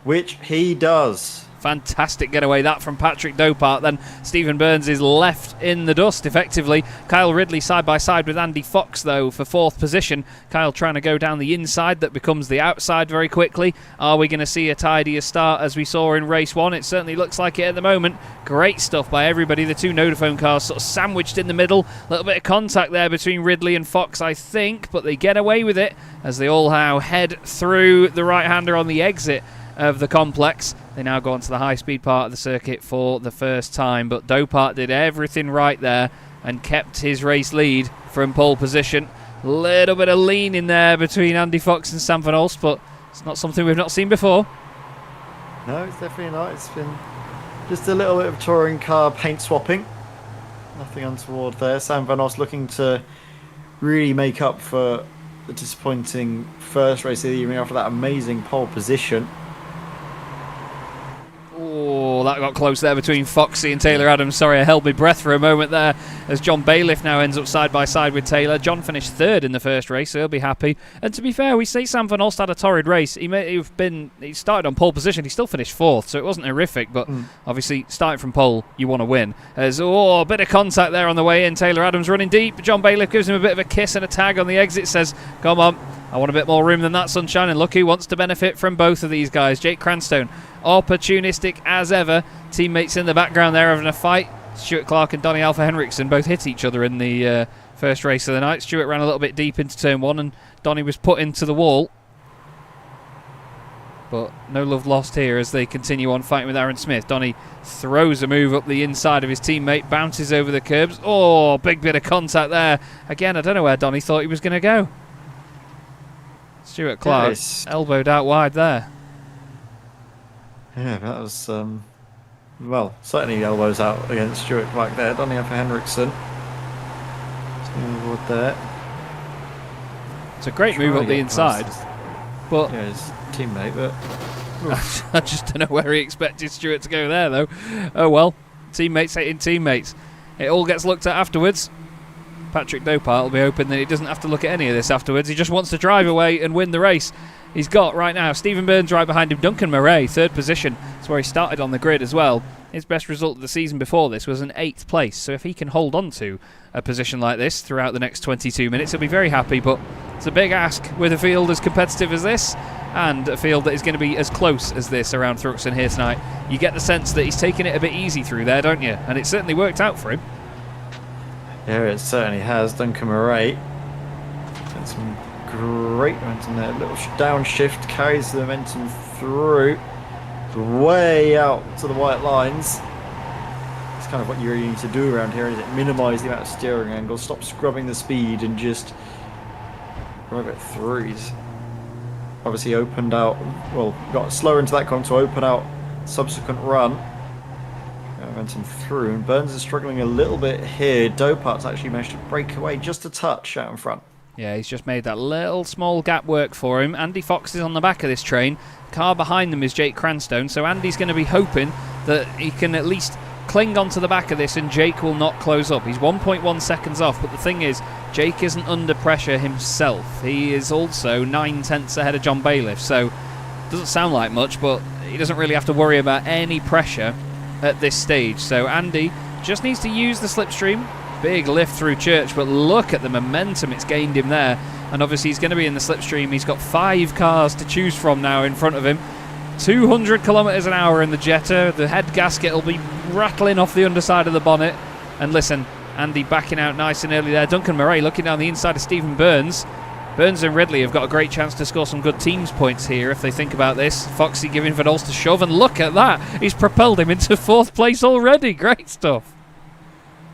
which he does. Fantastic getaway that from Patrick Dopart. Then Stephen Burns is left in the dust effectively. Kyle Ridley side by side with Andy Fox though for 4th position. Kyle trying to go down the inside, that becomes the outside very quickly. Are we going to see a tidier start as we saw in race 1? It certainly looks like it at the moment. Great stuff by everybody. The 2 Nodaphone cars sort of sandwiched in the middle. A little bit of contact there between Ridley and Fox, I think, but they get away with it as they all now head through the right-hander on the exit of the complex. They now go on to the high-speed part of the circuit for the first time, but Dopart did everything right there and kept his race lead from pole position. Little bit of lean in there between Andy Fox and Sam Van Olst, but it's not something we've not seen before. No, it's definitely not. It's been just a little bit of touring car paint swapping. Nothing untoward there. Sam Van Olst looking to really make up for the disappointing first race of the evening after that amazing pole position. Oh, that got close there between Foxy and Taylor Adams. Sorry, I held my breath for a moment there as John Bailiff now ends up side by side with Taylor. John finished 3rd in the first race, so he'll be happy. And to be fair, we say Sam Van Olst had a torrid race. He started on pole position. He still finished 4th, so it wasn't horrific, but obviously starting from pole, you want to win. There's a bit of contact there on the way in. Taylor Adams running deep. John Bailiff gives him a bit of a kiss and a tag on the exit, says, come on, I want a bit more room than that, sunshine. And look who wants to benefit from both of these guys. Jake Cranstone, opportunistic as ever. Teammates in the background there having a fight. Stuart Clark and Donny Alpha Henriksen both hit each other in the first race of the night. Stuart ran a little bit deep into turn 1 and Donny was put into the wall. But no love lost here as they continue on fighting with Aaron Smith. Donny throws a move up the inside of his teammate, bounces over the curbs. Oh, big bit of contact there. Again, I don't know where Donny thought he was going to go. Stuart Clark elbowed out wide there. Yeah, that was, well, certainly elbows out against Stuart Clark there. Donny Alpha Henriksen. Wood there. It's a great move up the inside. But yeah, his teammate, but I just don't know where he expected Stuart to go there, though. Oh well, teammates hating teammates. It all gets looked at afterwards. Patrick Dopart will be hoping that he doesn't have to look at any of this afterwards. He just wants to drive away and win the race. He's got right now Stephen Burns right behind him. Duncan Murray, 3rd position. That's where he started on the grid as well. His best result of the season before this was an 8th place. So if he can hold on to a position like this throughout the next 22 minutes, he'll be very happy. But it's a big ask with a field as competitive as this and a field that is going to be as close as this around Thruxton here tonight. You get the sense that he's taking it a bit easy through there, don't you? And it certainly worked out for him. yeah, it certainly has. Duncan Murray got some great momentum there. A little downshift carries the momentum through, way out to the white lines. It's kind of what you really need to do around here, is it minimise the amount of steering angle, stop scrubbing the speed and just drive it through. He's obviously opened out, well, got slower into that corner to open out subsequent run. Momentum through, and Burns is struggling a little bit here. Dopart's actually managed to break away just a touch out in front. Yeah, he's just made that little small gap work for him. Andy Fox is on the back of this train. Car behind them is Jake Cranstone, so Andy's going to be hoping that he can at least cling onto the back of this and Jake will not close up. He's 1.1 seconds off, but the thing is, Jake isn't under pressure himself. He is also 9/10 ahead of John Bailiff, so doesn't sound like much, but he doesn't really have to worry about any pressure at this stage. So Andy just needs to use the slipstream. Big lift through Church, but look at the momentum it's gained him there. And obviously he's going to be in the slipstream. He's got 5 cars to choose from now in front of him. 200 kilometres an hour in the Jetta. The head gasket will be rattling off the underside of the bonnet. And listen, Andy backing out nice and early there. Duncan Murray looking down the inside of Stephen Burns. Burns and Ridley have got a great chance to score some good teams points here if they think about this. Foxy giving Van Olst a shove, and look at that. He's propelled him into 4th place already. Great stuff.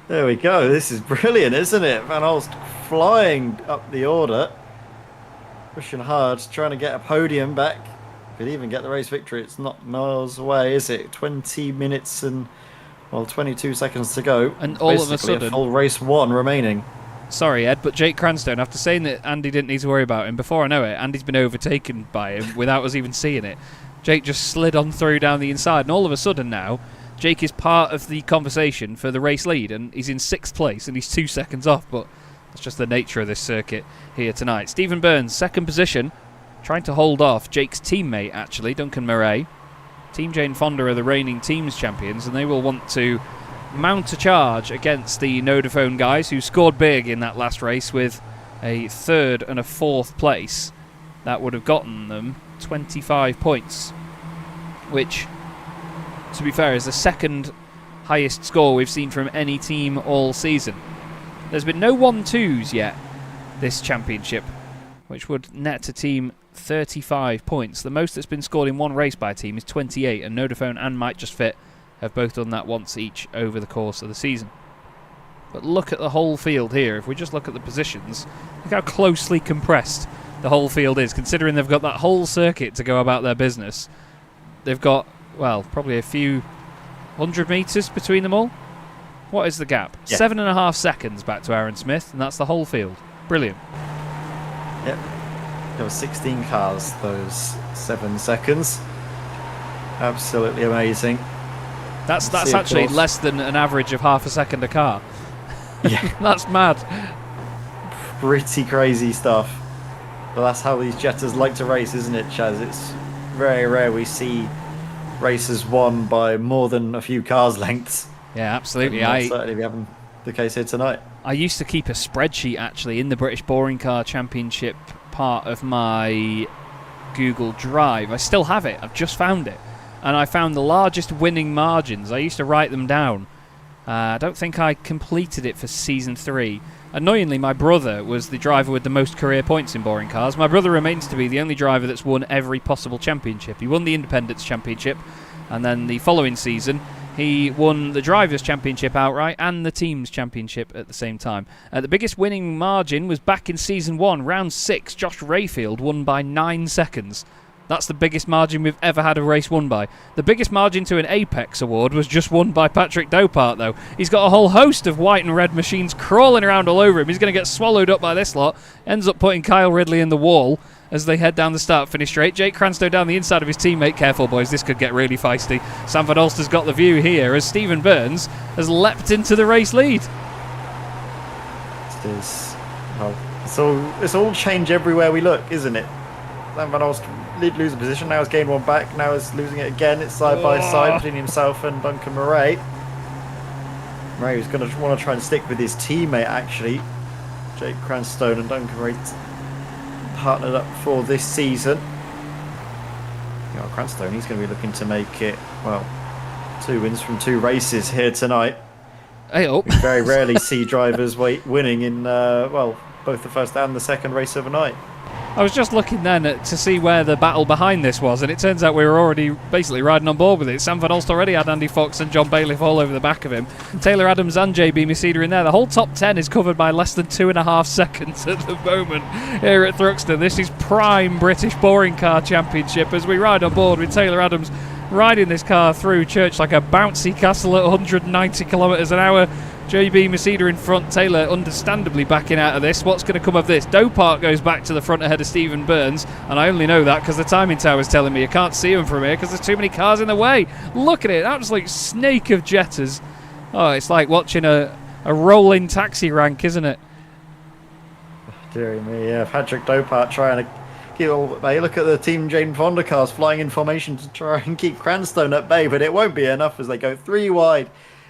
There we go. This is brilliant, isn't it? Van Olst flying up the order. Pushing hard, trying to get a podium back. Could even get the race victory. It's not miles away, is it? 20 minutes and, well, 22 seconds to go. And all basically of a sudden, a full race 1 remaining. Sorry, Ed, but Jake Cranstone, after saying that Andy didn't need to worry about him, before I know it, Andy's been overtaken by him without us even seeing it. Jake just slid on through down the inside, and all of a sudden now, Jake is part of the conversation for the race lead, and he's in 6th place, and he's 2 seconds off, but that's just the nature of this circuit here tonight. Stephen Burns, 2nd position, trying to hold off Jake's teammate, actually, Duncan Murray. Team Jane Fonda are the reigning teams champions, and they will want to mount a charge against the Nodaphone guys who scored big in that last race with a 3rd and a 4th place. That would have gotten them 25 points, which, to be fair, is the 2nd highest score we've seen from any team all season. There's been no 1-2s yet this championship, which would net a team 35 points. The most that's been scored in one race by a team is 28, and Nodaphone and Might Just Fit have both done that once each over the course of the season. But look at the whole field here. If we just look at the positions, look how closely compressed the whole field is, considering they've got that whole circuit to go about their business. They've got, well, probably a few 100 metres between them all. What is the gap? Yeah. 7.5 seconds back to Aaron Smith, and that's the whole field. Brilliant. Yep. There were 16 cars, those 7 seconds. Absolutely amazing. That's actually less than an average of half a second a car. Yeah. That's mad. Pretty crazy stuff. But that's how these Jettas like to race, isn't it, Chaz? It's very rare we see races won by more than a few cars' lengths. Yeah, absolutely. And certainly be having the case here tonight. I used to keep a spreadsheet actually in the British Boring Car Championship part of my Google Drive. I still have it. I've just found it. And I found the largest winning margins. I used to write them down. I don't think I completed it for Season 3. Annoyingly, my brother was the driver with the most career points in boring cars. My brother remains to be the only driver that's won every possible championship. He won the Independents Championship, and then the following season he won the Drivers' Championship outright and the Teams' Championship at the same time. The biggest winning margin was back in Season 1, Round 6. Josh Rayfield won by 9 seconds. That's the biggest margin we've ever had a race won by. The biggest margin to an Apex award was just won by Patrick Dopart, though. He's got a whole host of white and red machines crawling around all over him. He's going to get swallowed up by this lot. Ends up putting Kyle Ridley in the wall as they head down the start-finish straight. Jake Cranstow down the inside of his teammate. Careful, boys, this could get really feisty. Sam Van Ulster's got the view here as Stephen Burns has leapt into the race lead. It's all change everywhere we look, isn't it? Sam Van Ulster did lose a position, now he's gained one back, now he's losing it again. It's side by side between himself and Duncan Murray. Murray's going to want to try and stick with his teammate, actually. Jake Cranstone and Duncan Murray partnered up for this season. Cranstone, he's going to be looking to make it, well, 2 wins from 2 races here tonight. Hey-oh. We very rarely see drivers winning in, both the first and the second race of a night. I was just looking then to see where the battle behind this was, and it turns out we were already basically riding on board with it. Sam Van Ulster already had Andy Fox and John Bailiff all over the back of him. Taylor Adams and JB Mesida in there. The whole top 10 is covered by less than 2.5 seconds at the moment here at Thruxton. This is prime British Boring Car Championship as we ride on board with Taylor Adams riding this car through church like a bouncy castle at 190 kilometres an hour. JB Mesida in front, Taylor understandably backing out of this. What's going to come of this? Dopart goes back to the front ahead of Stephen Burns, and I only know that because the timing tower's telling me I can't see him from here because there's too many cars in the way. Look at it, absolute snake of Jettas. Oh, it's like watching a rolling taxi rank, isn't it? Dear me, yeah. Patrick Dopart trying to keep all at bay. Look at the Team Jane Fonda cars flying in formation to try and keep Cranstone at bay, but it won't be enough as they go 3 wide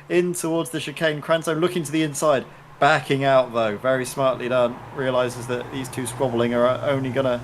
in towards the chicane. Cranstone looking to the inside, backing out though, very smartly done. Realises that these two squabbling are only going to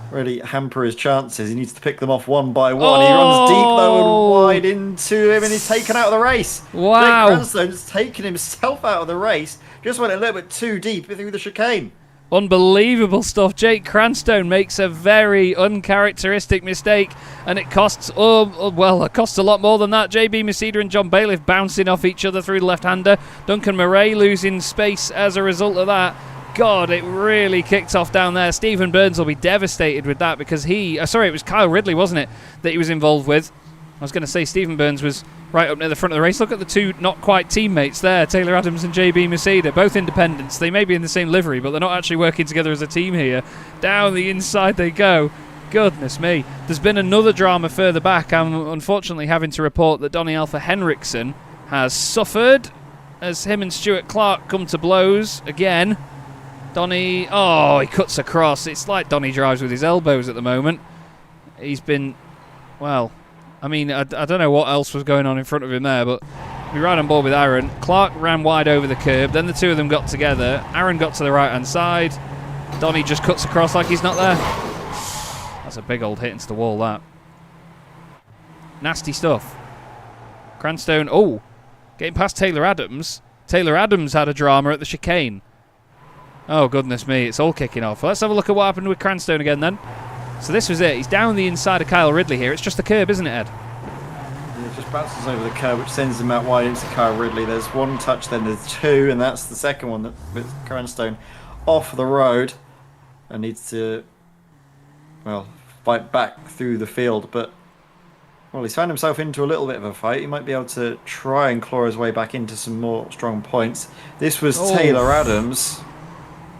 really hamper his chances. He needs to pick them off one by one. He runs deep though and wide into him, and he's taken out of the race. Wow. Jake Cranstone's taken himself out of the race. Just went a little bit too deep through the chicane. Unbelievable stuff. Jake Cranstone makes a very uncharacteristic mistake, and it costs, it costs a lot more than that. JB Mesida and John Bailiff bouncing off each other through the left-hander. Duncan Murray losing space as a result of that. God, it really kicked off down there. Stephen Burns will be devastated with that because it was Kyle Ridley, wasn't it, that he was involved with. I was going to say Stephen Burns was right up near the front of the race. Look at the two not quite teammates there, Taylor Adams and JB Mesida, both independents. They may be in the same livery, but they're not actually working together as a team here. Down the inside they go. Goodness me. There's been another drama further back. I'm unfortunately having to report that Donny Alpha Henriksen has suffered as him and Stuart Clark come to blows again. Donny, he cuts across. It's like Donny drives with his elbows at the moment. He's been, I mean, I don't know what else was going on in front of him there, but we right on board with Aaron. Clark ran wide over the curb. Then the two of them got together. Aaron got to the right-hand side. Donny just cuts across like he's not there. That's a big old hit into the wall, that. Nasty stuff. Cranstone, oh, getting past Taylor Adams. Taylor Adams had a drama at the chicane. Oh, goodness me, it's all kicking off. Let's have a look at what happened with Cranstone again then. So this was it. He's down the inside of Kyle Ridley here. It's just the curb, isn't it, Ed? It just bounces over the curb, which sends him out wide into Kyle Ridley. There's one touch, then there's two, and that's the second one that with Cranstone off the road and needs to, well, fight back through the field. But, well, he's found himself into a little bit of a fight. He might be able to try and claw his way back into some more strong points. This was Taylor Adams.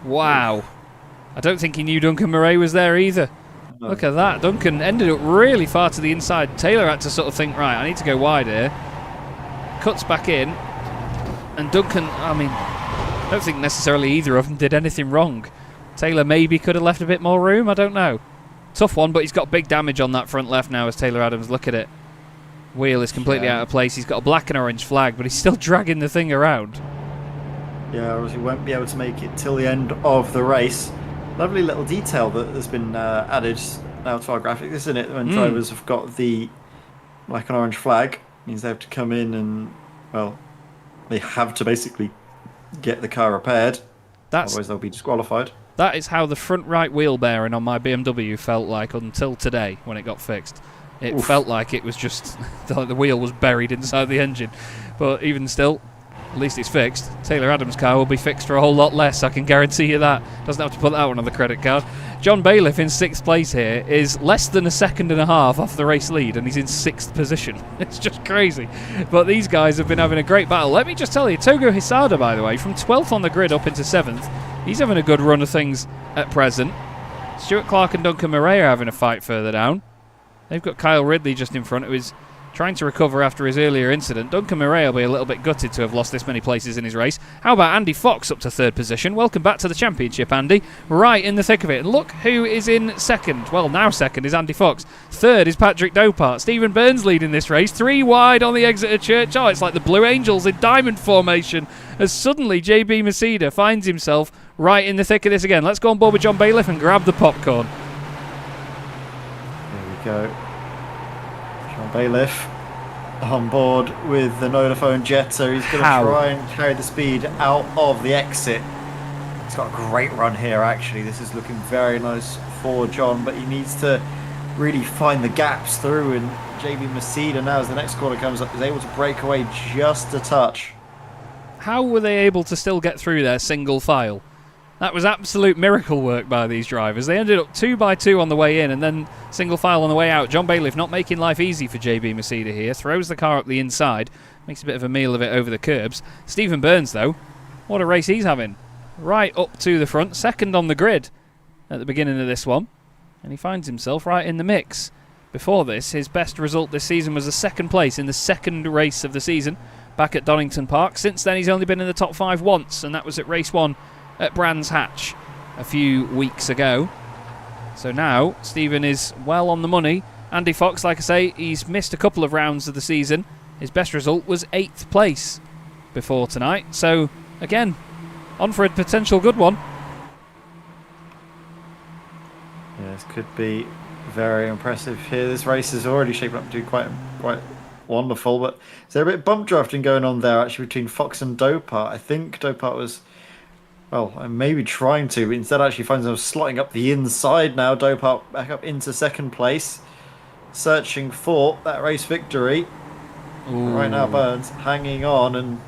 Wow. I don't think he knew Duncan Murray was there either. No. Look at that. Duncan ended up really far to the inside. Taylor had to sort of think, right, I need to go wide here. Cuts back in. And Duncan, I mean, I don't think necessarily either of them did anything wrong. Taylor maybe could have left a bit more room. I don't know. Tough one, but he's got big damage on that front left now as Taylor Adams. Look at it. Wheel is completely out of place. He's got a black and orange flag, but he's still dragging the thing around. Yeah, or he won't be able to make it till the end of the race. Lovely little detail that has been added now to our graphic, isn't it? When drivers have got the black and orange flag, means they have to come in and, well, they have to basically get the car repaired. Otherwise they'll be disqualified. That is how the front right wheel bearing on my BMW felt like until today when it got fixed. It felt like it was just, the wheel was buried inside the engine. But even still, at least it's fixed. Taylor Adams' car will be fixed for a whole lot less, I can guarantee you that. Doesn't have to put that one on the credit card. John Bailiff in 6th place here is less than a second and a half off the race lead, and he's in 6th position. It's just crazy. But these guys have been having a great battle. Let me just tell you, Togo Hisada, by the way, from 12th on the grid up into 7th, he's having a good run of things at present. Stuart Clark and Duncan Murray are having a fight further down. They've got Kyle Ridley just in front, who is trying to recover after his earlier incident. Duncan Murray will be a little bit gutted to have lost this many places in his race. How about Andy Fox up to 3rd position? Welcome back to the championship, Andy. Right in the thick of it. And look who is in 2nd. Well, now 2nd is Andy Fox. 3rd is Patrick Dopart. Stephen Burns leading this race. 3 wide on the Exeter Church. Oh, it's like the Blue Angels in diamond formation as suddenly JB Masida finds himself right in the thick of this again. Let's go on board with John Bailiff and grab the popcorn. There we go. John Bailiff on board with the Vodafone Jetta. He's going to try and carry the speed out of the exit. He's got a great run here, actually. This is looking very nice for John, but he needs to really find the gaps through, and JB Masida now, as the next corner comes up, is able to break away just a touch. How were they able to still get through their single file? That was absolute miracle work by these drivers. They ended up 2 by 2 on the way in and then single file on the way out. John Bailiff not making life easy for JB Masida here. Throws the car up the inside. Makes a bit of a meal of it over the curbs. Stephen Burns, though, what a race he's having. Right up to the front. 2nd on the grid at the beginning of this one. And he finds himself right in the mix. Before this, his best result this season was a 2nd place in the 2nd race of the season back at Donington Park. Since then, he's only been in the top 5 once, and that was at race 1 at Brands Hatch a few weeks ago. So now Stephen is well on the money. Andy Fox, like I say, he's missed a couple of rounds of the season. His best result was 8th place before tonight. So again, on for a potential good one. Yeah, this could be very impressive here. This race is already shaping up to be quite wonderful, but is there a bit of bump drafting going on there actually between Fox and Dopart? I think Dopart was, well, maybe trying to, but instead actually finds himself slotting up the inside now. Dopart back up into 2nd place, searching for that race victory. Ooh. Right now Burns hanging on, and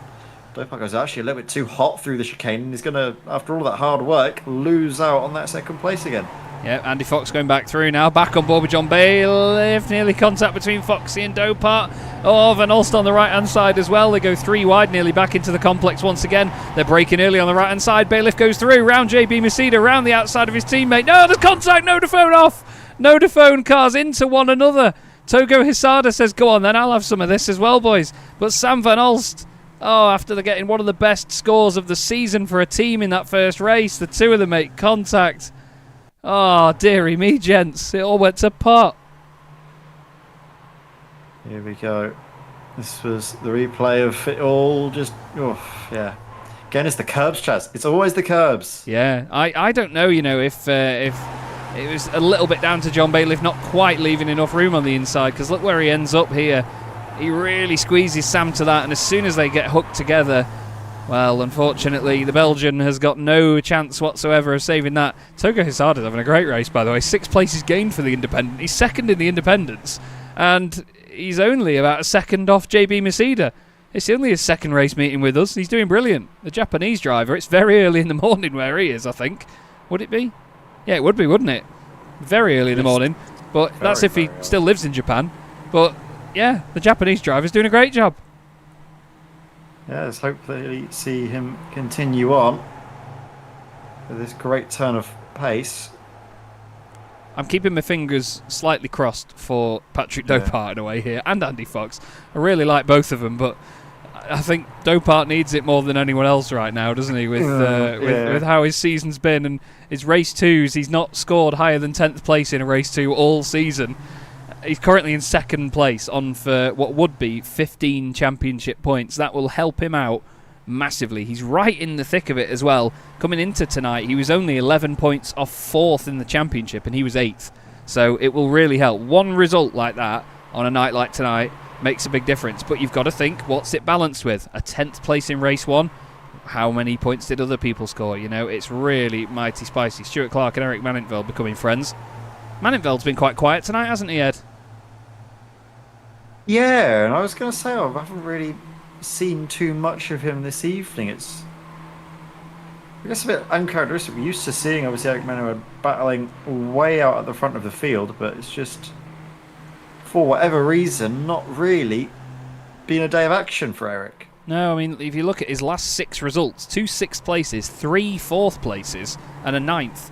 Dopart goes actually a little bit too hot through the chicane, and he's going to, after all that hard work, lose out on that 2nd place again. Yeah, Andy Fox going back through now. Back on board with John Bailiff. Nearly contact between Foxy and Dopart. Oh, Van Olst on the right-hand side as well. They go 3 wide, nearly back into the complex once again. They're breaking early on the right-hand side. Bailiff goes through, round JB Masida, round the outside of his teammate. No, there's contact. Vodafone off. Vodafone cars into one another. Togo Hisada says, go on then, I'll have some of this as well, boys. But Sam Van Olst, oh, after they're getting one of the best scores of the season for a team in that first race, the two of them make contact. Oh, dearie me, gents. It all went to pot. Here we go. This was the replay of it all. Just, oh, yeah. Again, it's the curbs, Chaz. It's always the curbs. Yeah, I don't know, if it was a little bit down to John Bailiff not quite leaving enough room on the inside, because look where he ends up here. He really squeezes Sam to that, and as soon as they get hooked together, well, unfortunately, the Belgian has got no chance whatsoever of saving that. Togo Hisada's having a great race, by the way. 6 places gained for the Independent. He's second in the Independents, and he's only about a second off JB Masida. It's only his second race meeting with us. He's doing brilliant. The Japanese driver, it's very early in the morning where he is, I think. Would it be? Yeah, it would be, wouldn't it? Very early in the morning. But that's if he still lives in Japan. But, yeah, the Japanese driver's doing a great job. Yeah, let's hopefully see him continue on with this great turn of pace. I'm keeping my fingers slightly crossed for Patrick Dopart in a way here, and Andy Fox. I really like both of them, but I think Dopart needs it more than anyone else right now, doesn't he? With how his season's been and his race 2s, he's not scored higher than 10th place in a race 2 all season. He's currently in 2nd place on for what would be 15 championship points. That will help him out massively. He's right in the thick of it as well. Coming into tonight, he was only 11 points off 4th in the championship, and he was 8th. So it will really help. One result like that on a night like tonight makes a big difference. But you've got to think, what's it balanced with? A 10th place in race 1? How many points did other people score? It's really mighty spicy. Stuart Clark and Eric Manintveld becoming friends. Maninveld's been quite quiet tonight, hasn't he, Ed? Yeah, and I was going to say, I haven't really seen too much of him this evening. It's, I guess, a bit uncharacteristic. We're used to seeing, obviously, Eric Manintveld battling way out at the front of the field, but it's just, for whatever reason, not really been a day of action for Eric. No, I mean, if you look at his last 6 results, 2 6th places, 3 4th places, and a 9th.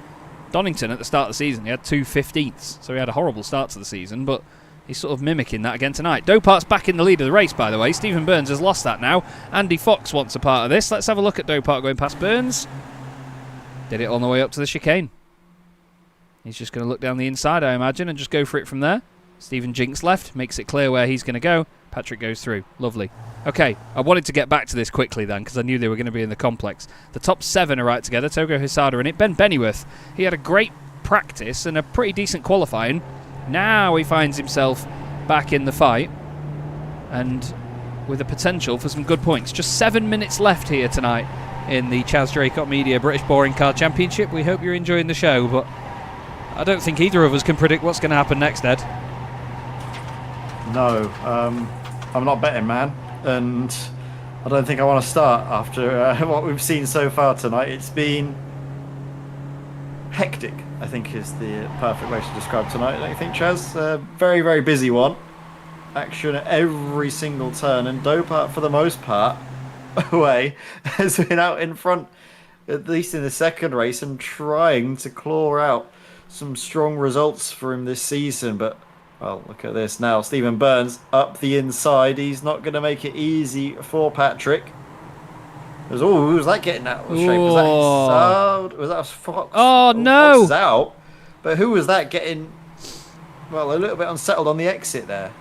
Donington, at the start of the season, he had 2 15ths, so he had a horrible start to the season, but he's sort of mimicking that again tonight. Dopart's back in the lead of the race, by the way. Stephen Burns has lost that now. Andy Fox wants a part of this. Let's have a look at Dopart going past Burns. Did it on the way up to the chicane. He's just going to look down the inside, I imagine, and just go for it from there. Stephen jinks left, makes it clear where he's going to go. Patrick goes through. Lovely. Okay, I wanted to get back to this quickly then, because I knew they were going to be in the complex. The top 7 are right together. Togo Hisada in it. Ben Bennyworth, he had a great practice and a pretty decent qualifying. Now he finds himself back in the fight, and with the potential for some good points. Just 7 minutes left here tonight in the Chaz Draycott Media British Boring Car Championship. We hope you're enjoying the show, but I don't think either of us can predict what's going to happen next, Ed. No, I'm not betting, man, and I don't think I want to start after what we've seen so far tonight. It's been hectic, I think, is the perfect way to describe tonight, don't you think, Chaz? Very, very busy one. Action at every single turn, and Dopart, for the most part, away, has been out in front, at least in the second race, and trying to claw out some strong results for him this season. But, well, look at this now. Stephen Burns up the inside. He's not going to make it easy for Patrick. Who was that getting out of shape? Was that a Fox? Oh, no! Fox is out. But who was that getting, well, a little bit unsettled on the exit there?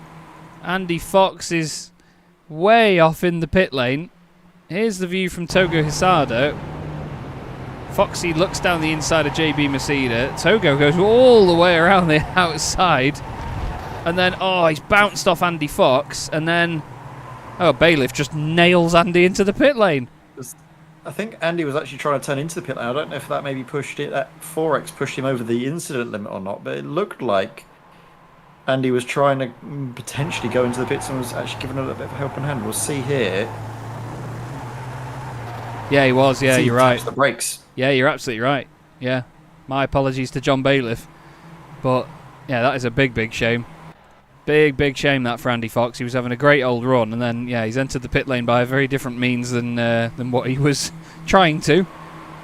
Andy Fox is way off in the pit lane. Here's the view from Togo Hisada. Foxy looks down the inside of JB Masida. Togo goes all the way around the outside. And then, he's bounced off Andy Fox. And then, Bailiff just nails Andy into the pit lane. I think Andy was actually trying to turn into the pit lane. I don't know if that maybe pushed it, that 4X pushed him over the incident limit or not, but it looked like Andy was trying to potentially go into the pits and was actually giving a little bit of a helping hand. We'll see here. Yeah, he was. Yeah, you're right. The brakes. Yeah, you're absolutely right. Yeah. My apologies to John Bailiff. But, yeah, that is a big, big shame. Big, big shame that for Andy Fox. He was having a great old run, and then, yeah, he's entered the pit lane by a very different means than what he was trying to.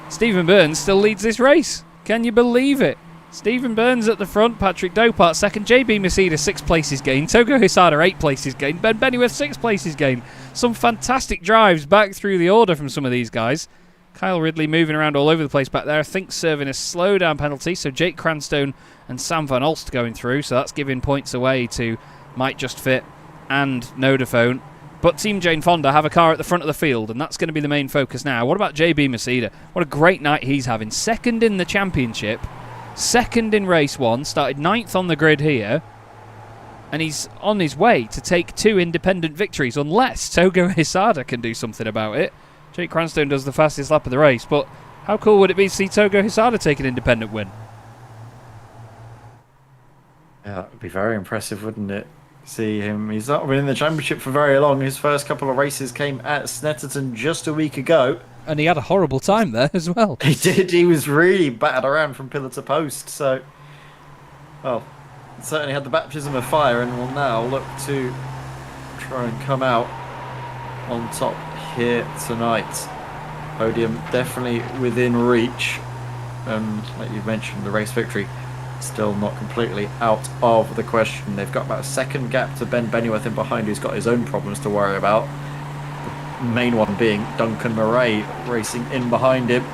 Stephen Burns still leads this race. Can you believe it? Stephen Burns at the front, Patrick Dopart second, JB Masida 6 places gained, Togo Hisada 8 places gained, Ben Bennyworth 6 places gained. Some fantastic drives back through the order from some of these guys. Kyle Ridley moving around all over the place back there. I think serving a slow-down penalty, so Jake Cranstone and Sam van Olst going through, so that's giving points away to Might Just Fit and Vodafone. But Team Jane Fonda have a car at the front of the field, and that's going to be the main focus now. What about JB Masida? What a great night he's having. Second in the championship, second in race 1, started 9th on the grid here, and he's on his way to take 2 independent victories, unless Togo Hisada can do something about it. Jake Cranstone does the fastest lap of the race, but how cool would it be to see Togo Hisada take an independent win? Yeah, that would be very impressive, wouldn't it? See him. He's not been in the championship for very long. His first couple of races came at Snetterton just a week ago. And he had a horrible time there as well. He did. He was really battered around from pillar to post. So, well, certainly had the baptism of fire and will now look to try and come out on top here tonight. Podium definitely within reach. And like you mentioned, the race victory still not completely out of the question. They've got about a second gap to Ben Bennyworth in behind, who's got his own problems to worry about. The main one being Duncan Murray racing in behind him.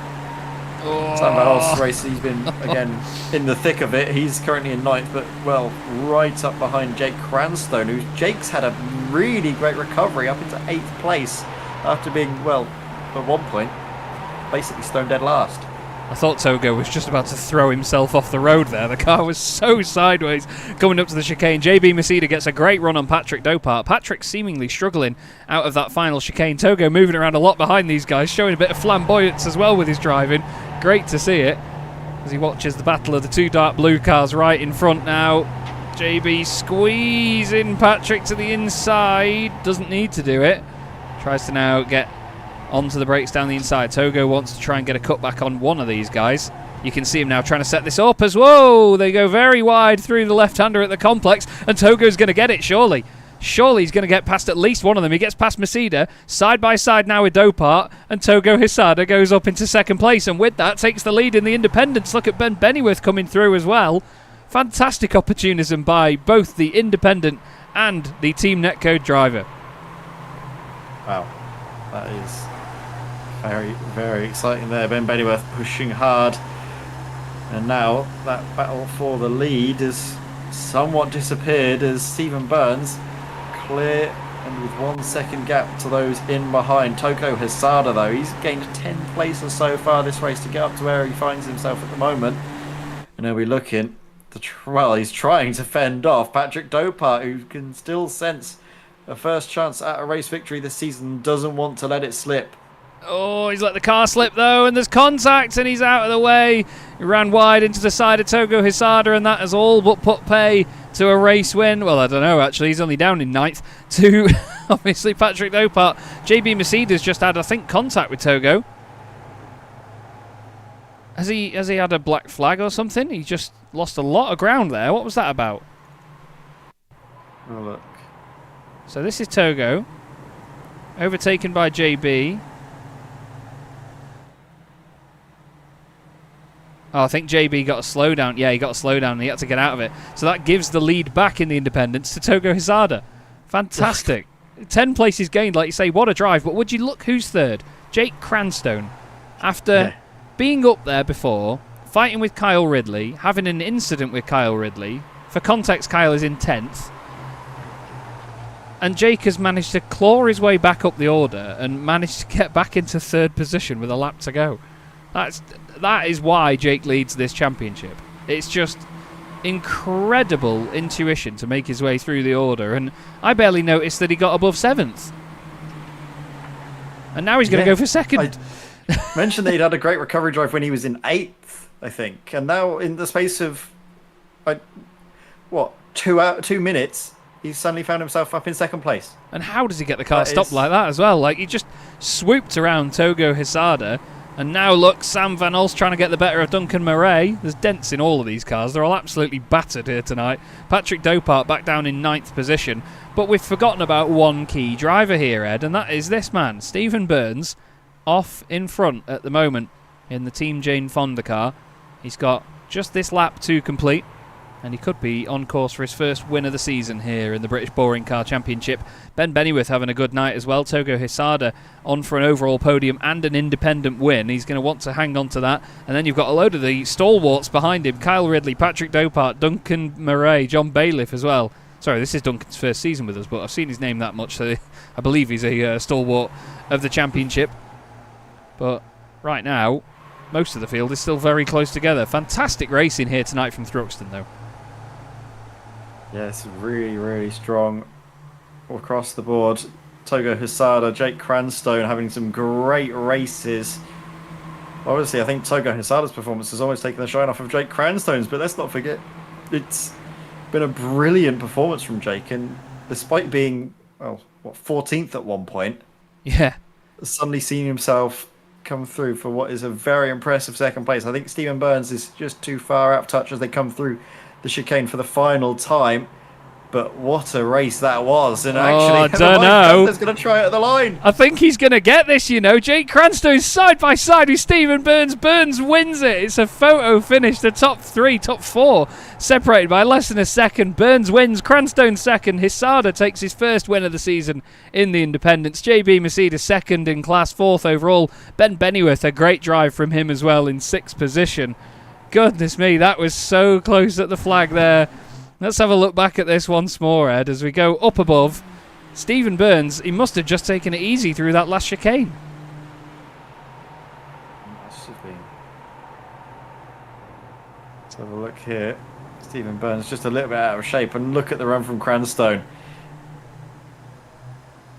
Sam Val's race, he's been again in the thick of it. He's currently in 9th, but well, right up behind Jake Cranstone, who Jake's had a really great recovery up into 8th place after being, well, at one point, basically stone dead last. I thought Togo was just about to throw himself off the road there. The car was so sideways coming up to the chicane. JB Masida gets a great run on Patrick Dopart. Patrick seemingly struggling out of that final chicane. Togo moving around a lot behind these guys, showing a bit of flamboyance as well with his driving. Great to see it as he watches the battle of the 2 dark blue cars right in front now. JB squeezing Patrick to the inside. Doesn't need to do it. Tries to now get onto the brakes down the inside. Togo wants to try and get a cutback on one of these guys. You can see him now trying to set this up as whoa! They go very wide through the left-hander at the complex, and Togo's going to get it, surely. Surely he's going to get past at least one of them. He gets past Masida, side by side now with Dopart, and Togo Hisada goes up into second place, and with that takes the lead in the independents. Look at Ben Bennyworth coming through as well. Fantastic opportunism by both the independent and the Team Netcode driver. Wow, that is very, very exciting there. Ben Bennyworth pushing hard. And now that battle for the lead has somewhat disappeared as Stephen Burns clear and with 1 second gap to those in behind. Togo Hisada, though, he's gained 10 places so far this race to get up to where he finds himself at the moment. And he'll be looking to he's trying to fend off Patrick Dopart, who can still sense a first chance at a race victory this season, doesn't want to let it slip. Oh, he's let the car slip though, and there's contact, and he's out of the way. He ran wide into the side of Togo Hisada, and that has all but put pay to a race win. Well, I don't know, actually. He's only down in 9th to, obviously, Patrick Dopart. JB Masida's just had, I think, contact with Togo. Has he had a black flag or something? He just lost a lot of ground there. What was that about? Oh, look. So this is Togo, overtaken by JB. Oh, I think JB got a slowdown. Yeah, he got a slowdown and he had to get out of it. So that gives the lead back in the independents to Togo Hisada. Fantastic. 10 places gained, like you say. What a drive. But would you look who's third? Jake Cranstone. After being up there before, fighting with Kyle Ridley, having an incident with Kyle Ridley. For context, Kyle is in 10th. And Jake has managed to claw his way back up the order and managed to get back into 3rd position with a lap to go. That is why Jake leads this championship. It's just incredible intuition to make his way through the order, and I barely noticed that he got above 7th. And now he's going to go for 2nd. I mentioned that he'd had a great recovery drive when he was in 8th, I think, and now in the space of 2 minutes, he's suddenly found himself up in 2nd place. And how does he get the car stopped like that as well? Like, he just swooped around Togo Hisada. And now look, Sam Van Olst trying to get the better of Duncan Murray. There's dents in all of these cars. They're all absolutely battered here tonight. Patrick Dopart back down in 9th position. But we've forgotten about one key driver here, Ed, and that is this man, Stephen Burns, off in front at the moment in the Team Jane Fonda car. He's got just this lap to complete, and he could be on course for his first win of the season here in the British Boring Car Championship. Ben Bennyworth having a good night as well. Togo Hisada on for an overall podium and an independent win. He's going to want to hang on to that. And then you've got a load of the stalwarts behind him. Kyle Ridley, Patrick Dopart, Duncan Murray, John Bailiff as well. Sorry, this is Duncan's first season with us, but I've seen his name that much, so I believe he's a stalwart of the championship. But right now, most of the field is still very close together. Fantastic racing here tonight from Thruxton, though. Yeah, it's really, really strong across the board. Togo Hisada, Jake Cranstone having some great races. Obviously, I think Togo Hisada's performance has always taken the shine off of Jake Cranstone's, but let's not forget, it's been a brilliant performance from Jake, and despite being, 14th at one point, Yeah. suddenly seeing himself come through for what is a very impressive second place. I think Stephen Burns is just too far out of touch as they come through the chicane for the final time. But what a race that was. And actually, I don't know. He's going to try it at the line. I think he's going to get this, you know. Jake Cranstone's side by side with Stephen Burns. Burns wins it. It's a photo finish. The top 4 separated by less than a second. Burns wins. Cranstone second. Hisada takes his first win of the season in the Independents. JB Masida second in class, 4th overall. Ben Bennyworth, a great drive from him as well in 6th position. Goodness me, that was so close at the flag there. Let's have a look back at this once more, Ed, as we go up above. Stephen Burns, he must have just taken it easy through that last chicane. Must have been. Let's have a look here. Stephen Burns just a little bit out of shape, and look at the run from Cranstone.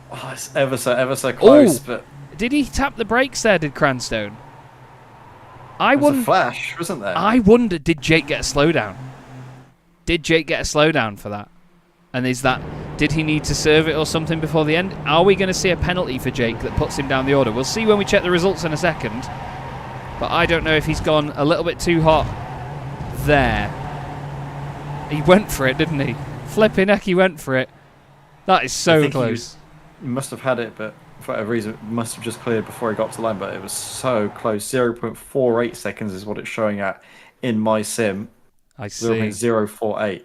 Oh, it's ever so close, but Did he tap the brakes there, did Cranstone? it was a flash, wasn't there? I wonder, did Jake get a slowdown? Did Jake get a slowdown for that? And did he need to serve it or something before the end? Are we going to see a penalty for Jake that puts him down the order? We'll see when we check the results in a second. But I don't know if he's gone a little bit too hot there. He went for it, didn't he? Flipping heck, he went for it. That is so close. He must have had it, but for whatever reason, it must have just cleared before he got to the line. But it was so close. 0.48 seconds is what it's showing at in my sim. I see. 0.048.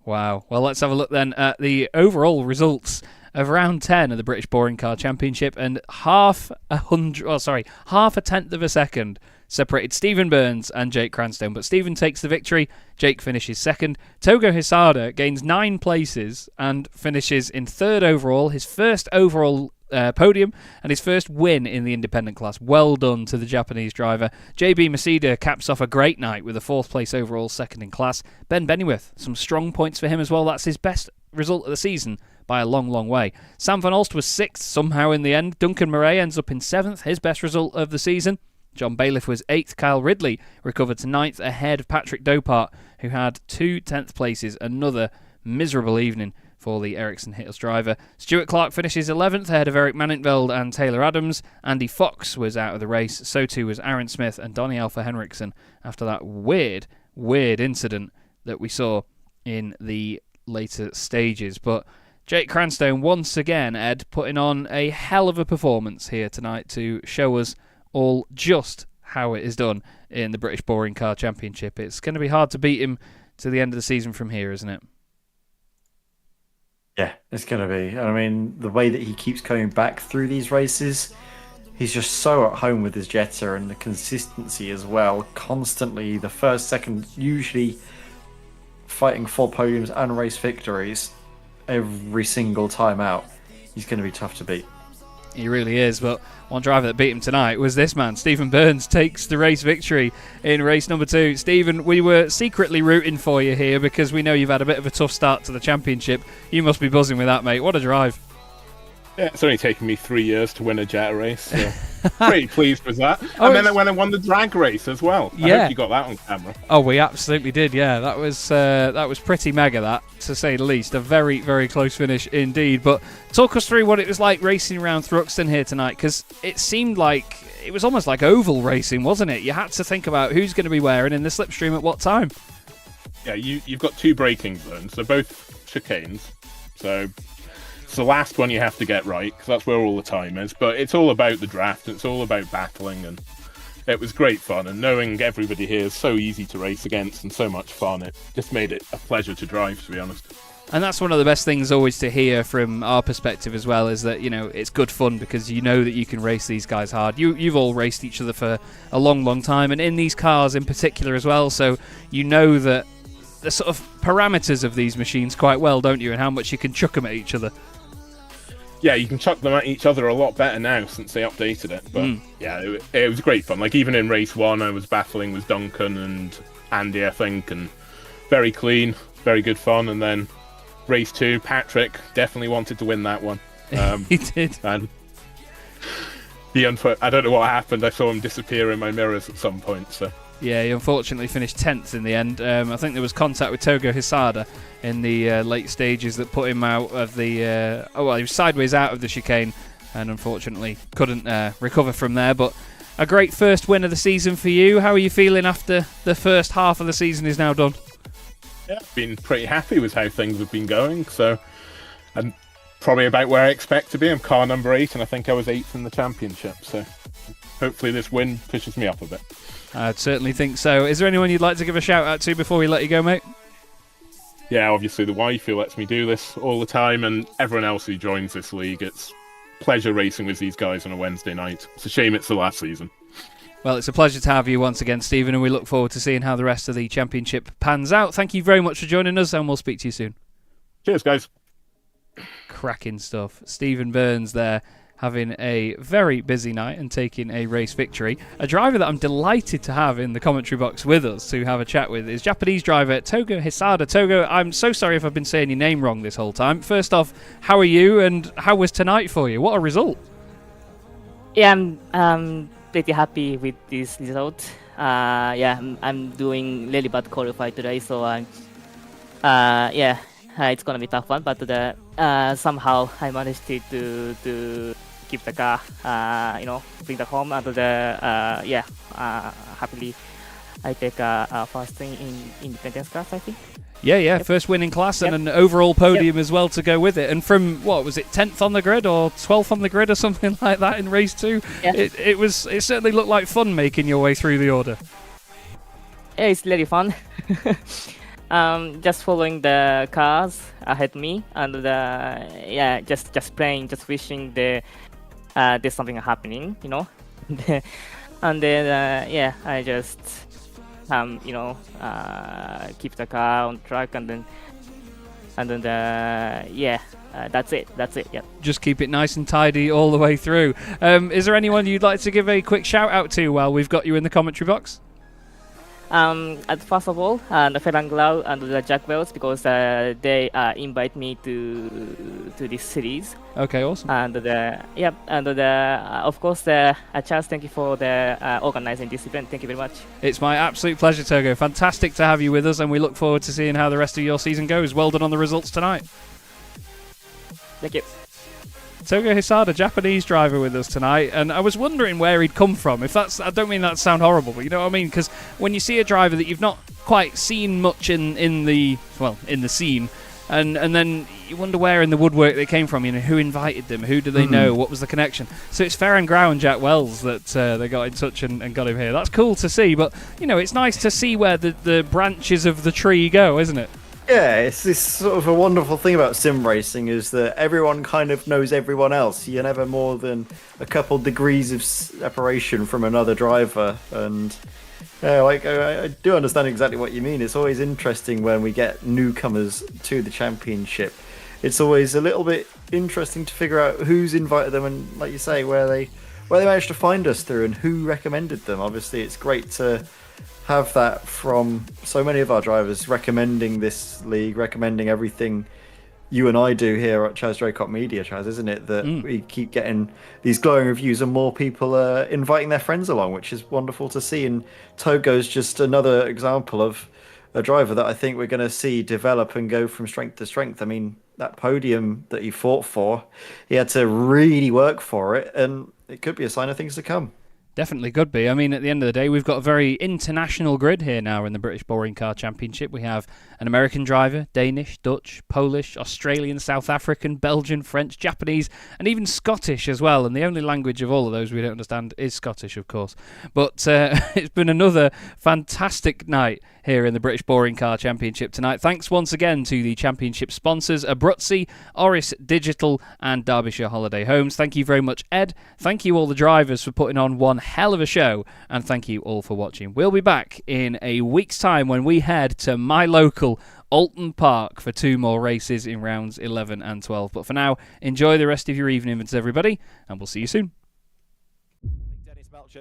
Wow. Well, let's have a look then at the overall results of round 10 of the British Boring Car Championship, and half a tenth of a second separated Stephen Burns and Jake Cranstone. But Stephen takes the victory. Jake finishes second. Togo Hisada gains 9 places and finishes in 3rd overall, his first overall podium and his first win in the independent class. Well done to the Japanese driver. JB Masida caps off a great night with a 4th place overall, 2nd in class. Ben Bennyworth, some strong points for him as well. That's his best result of the season by a long, long way. Sam Van Alst was 6th somehow in the end. Duncan Murray ends up in 7th, his best result of the season. John Bailiff was 8th. Kyle Ridley recovered to 9th ahead of Patrick Dopart, who had 2 10th places. Another miserable evening for the Ericsson Hitters driver. Stuart Clark finishes 11th ahead of Eric Manintveld and Taylor Adams. Andy Fox was out of the race. So too was Aaron Smith and Donny Alpha Henriksen after that weird incident that we saw in the later stages. But Jake Cranstone once again, Ed, putting on a hell of a performance here tonight to show us all just how it is done in the British Boring Car Championship. It's going to be hard to beat him to the end of the season from here, isn't it? Yeah, it's going to be. I mean, the way that he keeps coming back through these races, he's just so at home with his Jetta, and the consistency as well. Constantly, the first, second, usually fighting for podiums and race victories every single time out. He's going to be tough to beat. He really is, but one driver that beat him tonight was this man. Stephen Burns takes the race victory in race number 2. Stephen, we were secretly rooting for you here because we know you've had a bit of a tough start to the championship. You must be buzzing with that, mate. What a drive. Yeah, it's only taken me 3 years to win a Jetta race, so pretty pleased with that. And then when I won the drag race as well. I hope you got that on camera. Oh, we absolutely did, yeah. That was pretty mega, that, to say the least. A very, very close finish indeed. But talk us through what it was like racing around Thruxton here tonight, because it seemed like it was almost like oval racing, wasn't it? You had to think about who's going to be where and in the slipstream at what time. Yeah, you've got 2 braking zones. They're both chicanes, so it's the last one you have to get right, because that's where all the time is. But it's all about the draft, it's all about battling, and it was great fun. And knowing everybody here is so easy to race against and so much fun, it just made it a pleasure to drive, to be honest. And that's one of the best things always to hear from our perspective as well, is that, you know, it's good fun because you know that you can race these guys hard. You've all raced each other for a long, long time, and in these cars in particular as well, so you know that the sort of parameters of these machines quite well, don't you, and how much you can chuck them at each other. Yeah, you can chuck them at each other a lot better now since they updated it. But yeah, it was great fun. Like, even in race 1, I was battling with Duncan and Andy, I think, and very clean, very good fun. And then race 2, Patrick definitely wanted to win that one. He did. And I don't know what happened. I saw him disappear in my mirrors at some point. So yeah, he unfortunately finished 10th in the end. I think there was contact with Togo Hisada in the late stages that put him out of the... he was sideways out of the chicane and unfortunately couldn't recover from there. But a great first win of the season for you. How are you feeling after the first half of the season is now done? Yeah, I've been pretty happy with how things have been going. So I'm probably about where I expect to be. I'm car number 8 and I think I was 8th in the championship. So hopefully this win pushes me up a bit. I'd certainly think so. Is there anyone you'd like to give a shout out to before we let you go, mate? Yeah, obviously the wife who lets me do this all the time, and everyone else who joins this league. It's pleasure racing with these guys on a Wednesday night. It's a shame it's the last season. Well, it's a pleasure to have you once again, Stephen, and we look forward to seeing how the rest of the championship pans out. Thank you very much for joining us, and we'll speak to you soon. Cheers, guys. Cracking stuff. Stephen Burns there, having a very busy night and taking a race victory. A driver that I'm delighted to have in the commentary box with us to have a chat with is Japanese driver Togo Hisada. Togo, I'm so sorry if I've been saying your name wrong this whole time. First off, how are you and how was tonight for you? What a result. Yeah, I'm pretty happy with this result. I'm doing really bad qualify today, so it's gonna be tough one. But somehow I managed to keep the car, bring it home, and happily I take first thing in independence class, I think. Yeah, first win in class and an overall podium as well to go with it. And from, what was it, 10th on the grid or 12th on the grid or something like that in race 2? Yeah. It certainly looked like fun making your way through the order. Yeah, it's really fun. Just following the cars ahead of me, and just playing, just wishing there's something happening, and then I just keep the car on track, and then that's it. Yeah. Just keep it nice and tidy all the way through. Is there anyone you'd like to give a quick shout out to while we've got you in the commentary box? First of all, the Ferranglau and the Jack Wells, because they invite me to this series. Okay, awesome. And of course, Charles, thank you for organizing this event. Thank you very much. It's my absolute pleasure, Togo. Fantastic to have you with us, and we look forward to seeing how the rest of your season goes. Well done on the results tonight. Thank you. Togo Hisada, Japanese driver with us tonight, and I was wondering where he'd come from. I don't mean that to sound horrible, but you know what I mean? Because when you see a driver that you've not quite seen much in the scene, and then you wonder where in the woodwork they came from. Who invited them? Who do they know? What was the connection? So it's Ferranglau and Jack Wells that they got in touch and got him here. That's cool to see, but it's nice to see where the branches of the tree go, isn't it? Yeah, it's this sort of a wonderful thing about sim racing is that everyone kind of knows everyone else. You're never more than a couple degrees of separation from another driver, and I do understand exactly what you mean. It's always interesting when we get newcomers to the championship. It's always a little bit interesting to figure out who's invited them and, like you say, where they managed to find us through and who recommended them. Obviously, it's great to have that from so many of our drivers recommending this league, recommending everything you and I do here at Chaz Draycott Media, Chaz, isn't it? That we keep getting these glowing reviews and more people are inviting their friends along, which is wonderful to see. And Togo's just another example of a driver that I think we're going to see develop and go from strength to strength. I mean, that podium that he fought for, he had to really work for it, and it could be a sign of things to come. Definitely could be. I mean, at the end of the day, we've got a very international grid here now in the British Boring Car Championship. We have an American driver, Danish, Dutch, Polish, Australian, South African, Belgian, French, Japanese, and even Scottish as well. And the only language of all of those we don't understand is Scottish, of course. But it's been another fantastic night here in the British Boring Car Championship tonight. Thanks once again to the championship sponsors, Abruzzi, Orris Digital, and Derbyshire Holiday Homes. Thank you very much, Ed. Thank you all the drivers for putting on one hell of a show, and thank you all for watching. We'll be back in a week's time when we head to my local Alton Park for 2 more races in rounds 11 and 12. But for now, enjoy the rest of your evening, everybody, and we'll see you soon.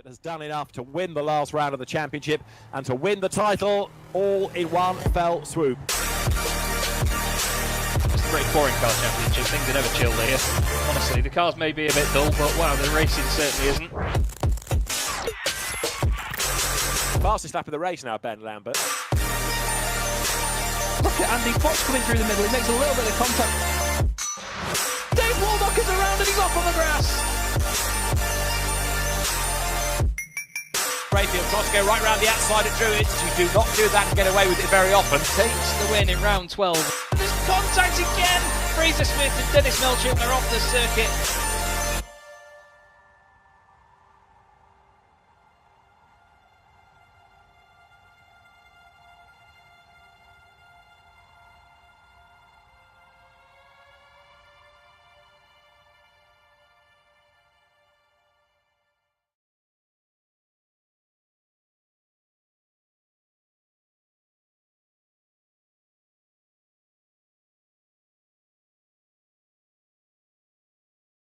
Has done enough to win the last round of the championship and to win the title all in one fell swoop. It's a great boring car championship. Things are never chilled here. Honestly, the cars may be a bit dull, but wow, the racing certainly isn't. Fastest lap of the race now, Ben Lambert. Look at Andy Fox coming through the middle. He makes a little bit of contact. Dave Waldock is around and he's off on the grass. Rayfield tries to go right round the outside of Druids. You do not do that and get away with it very often. Takes the win in round 12. There's contact again. Fraser Smith and Dennis Melchett are off the circuit.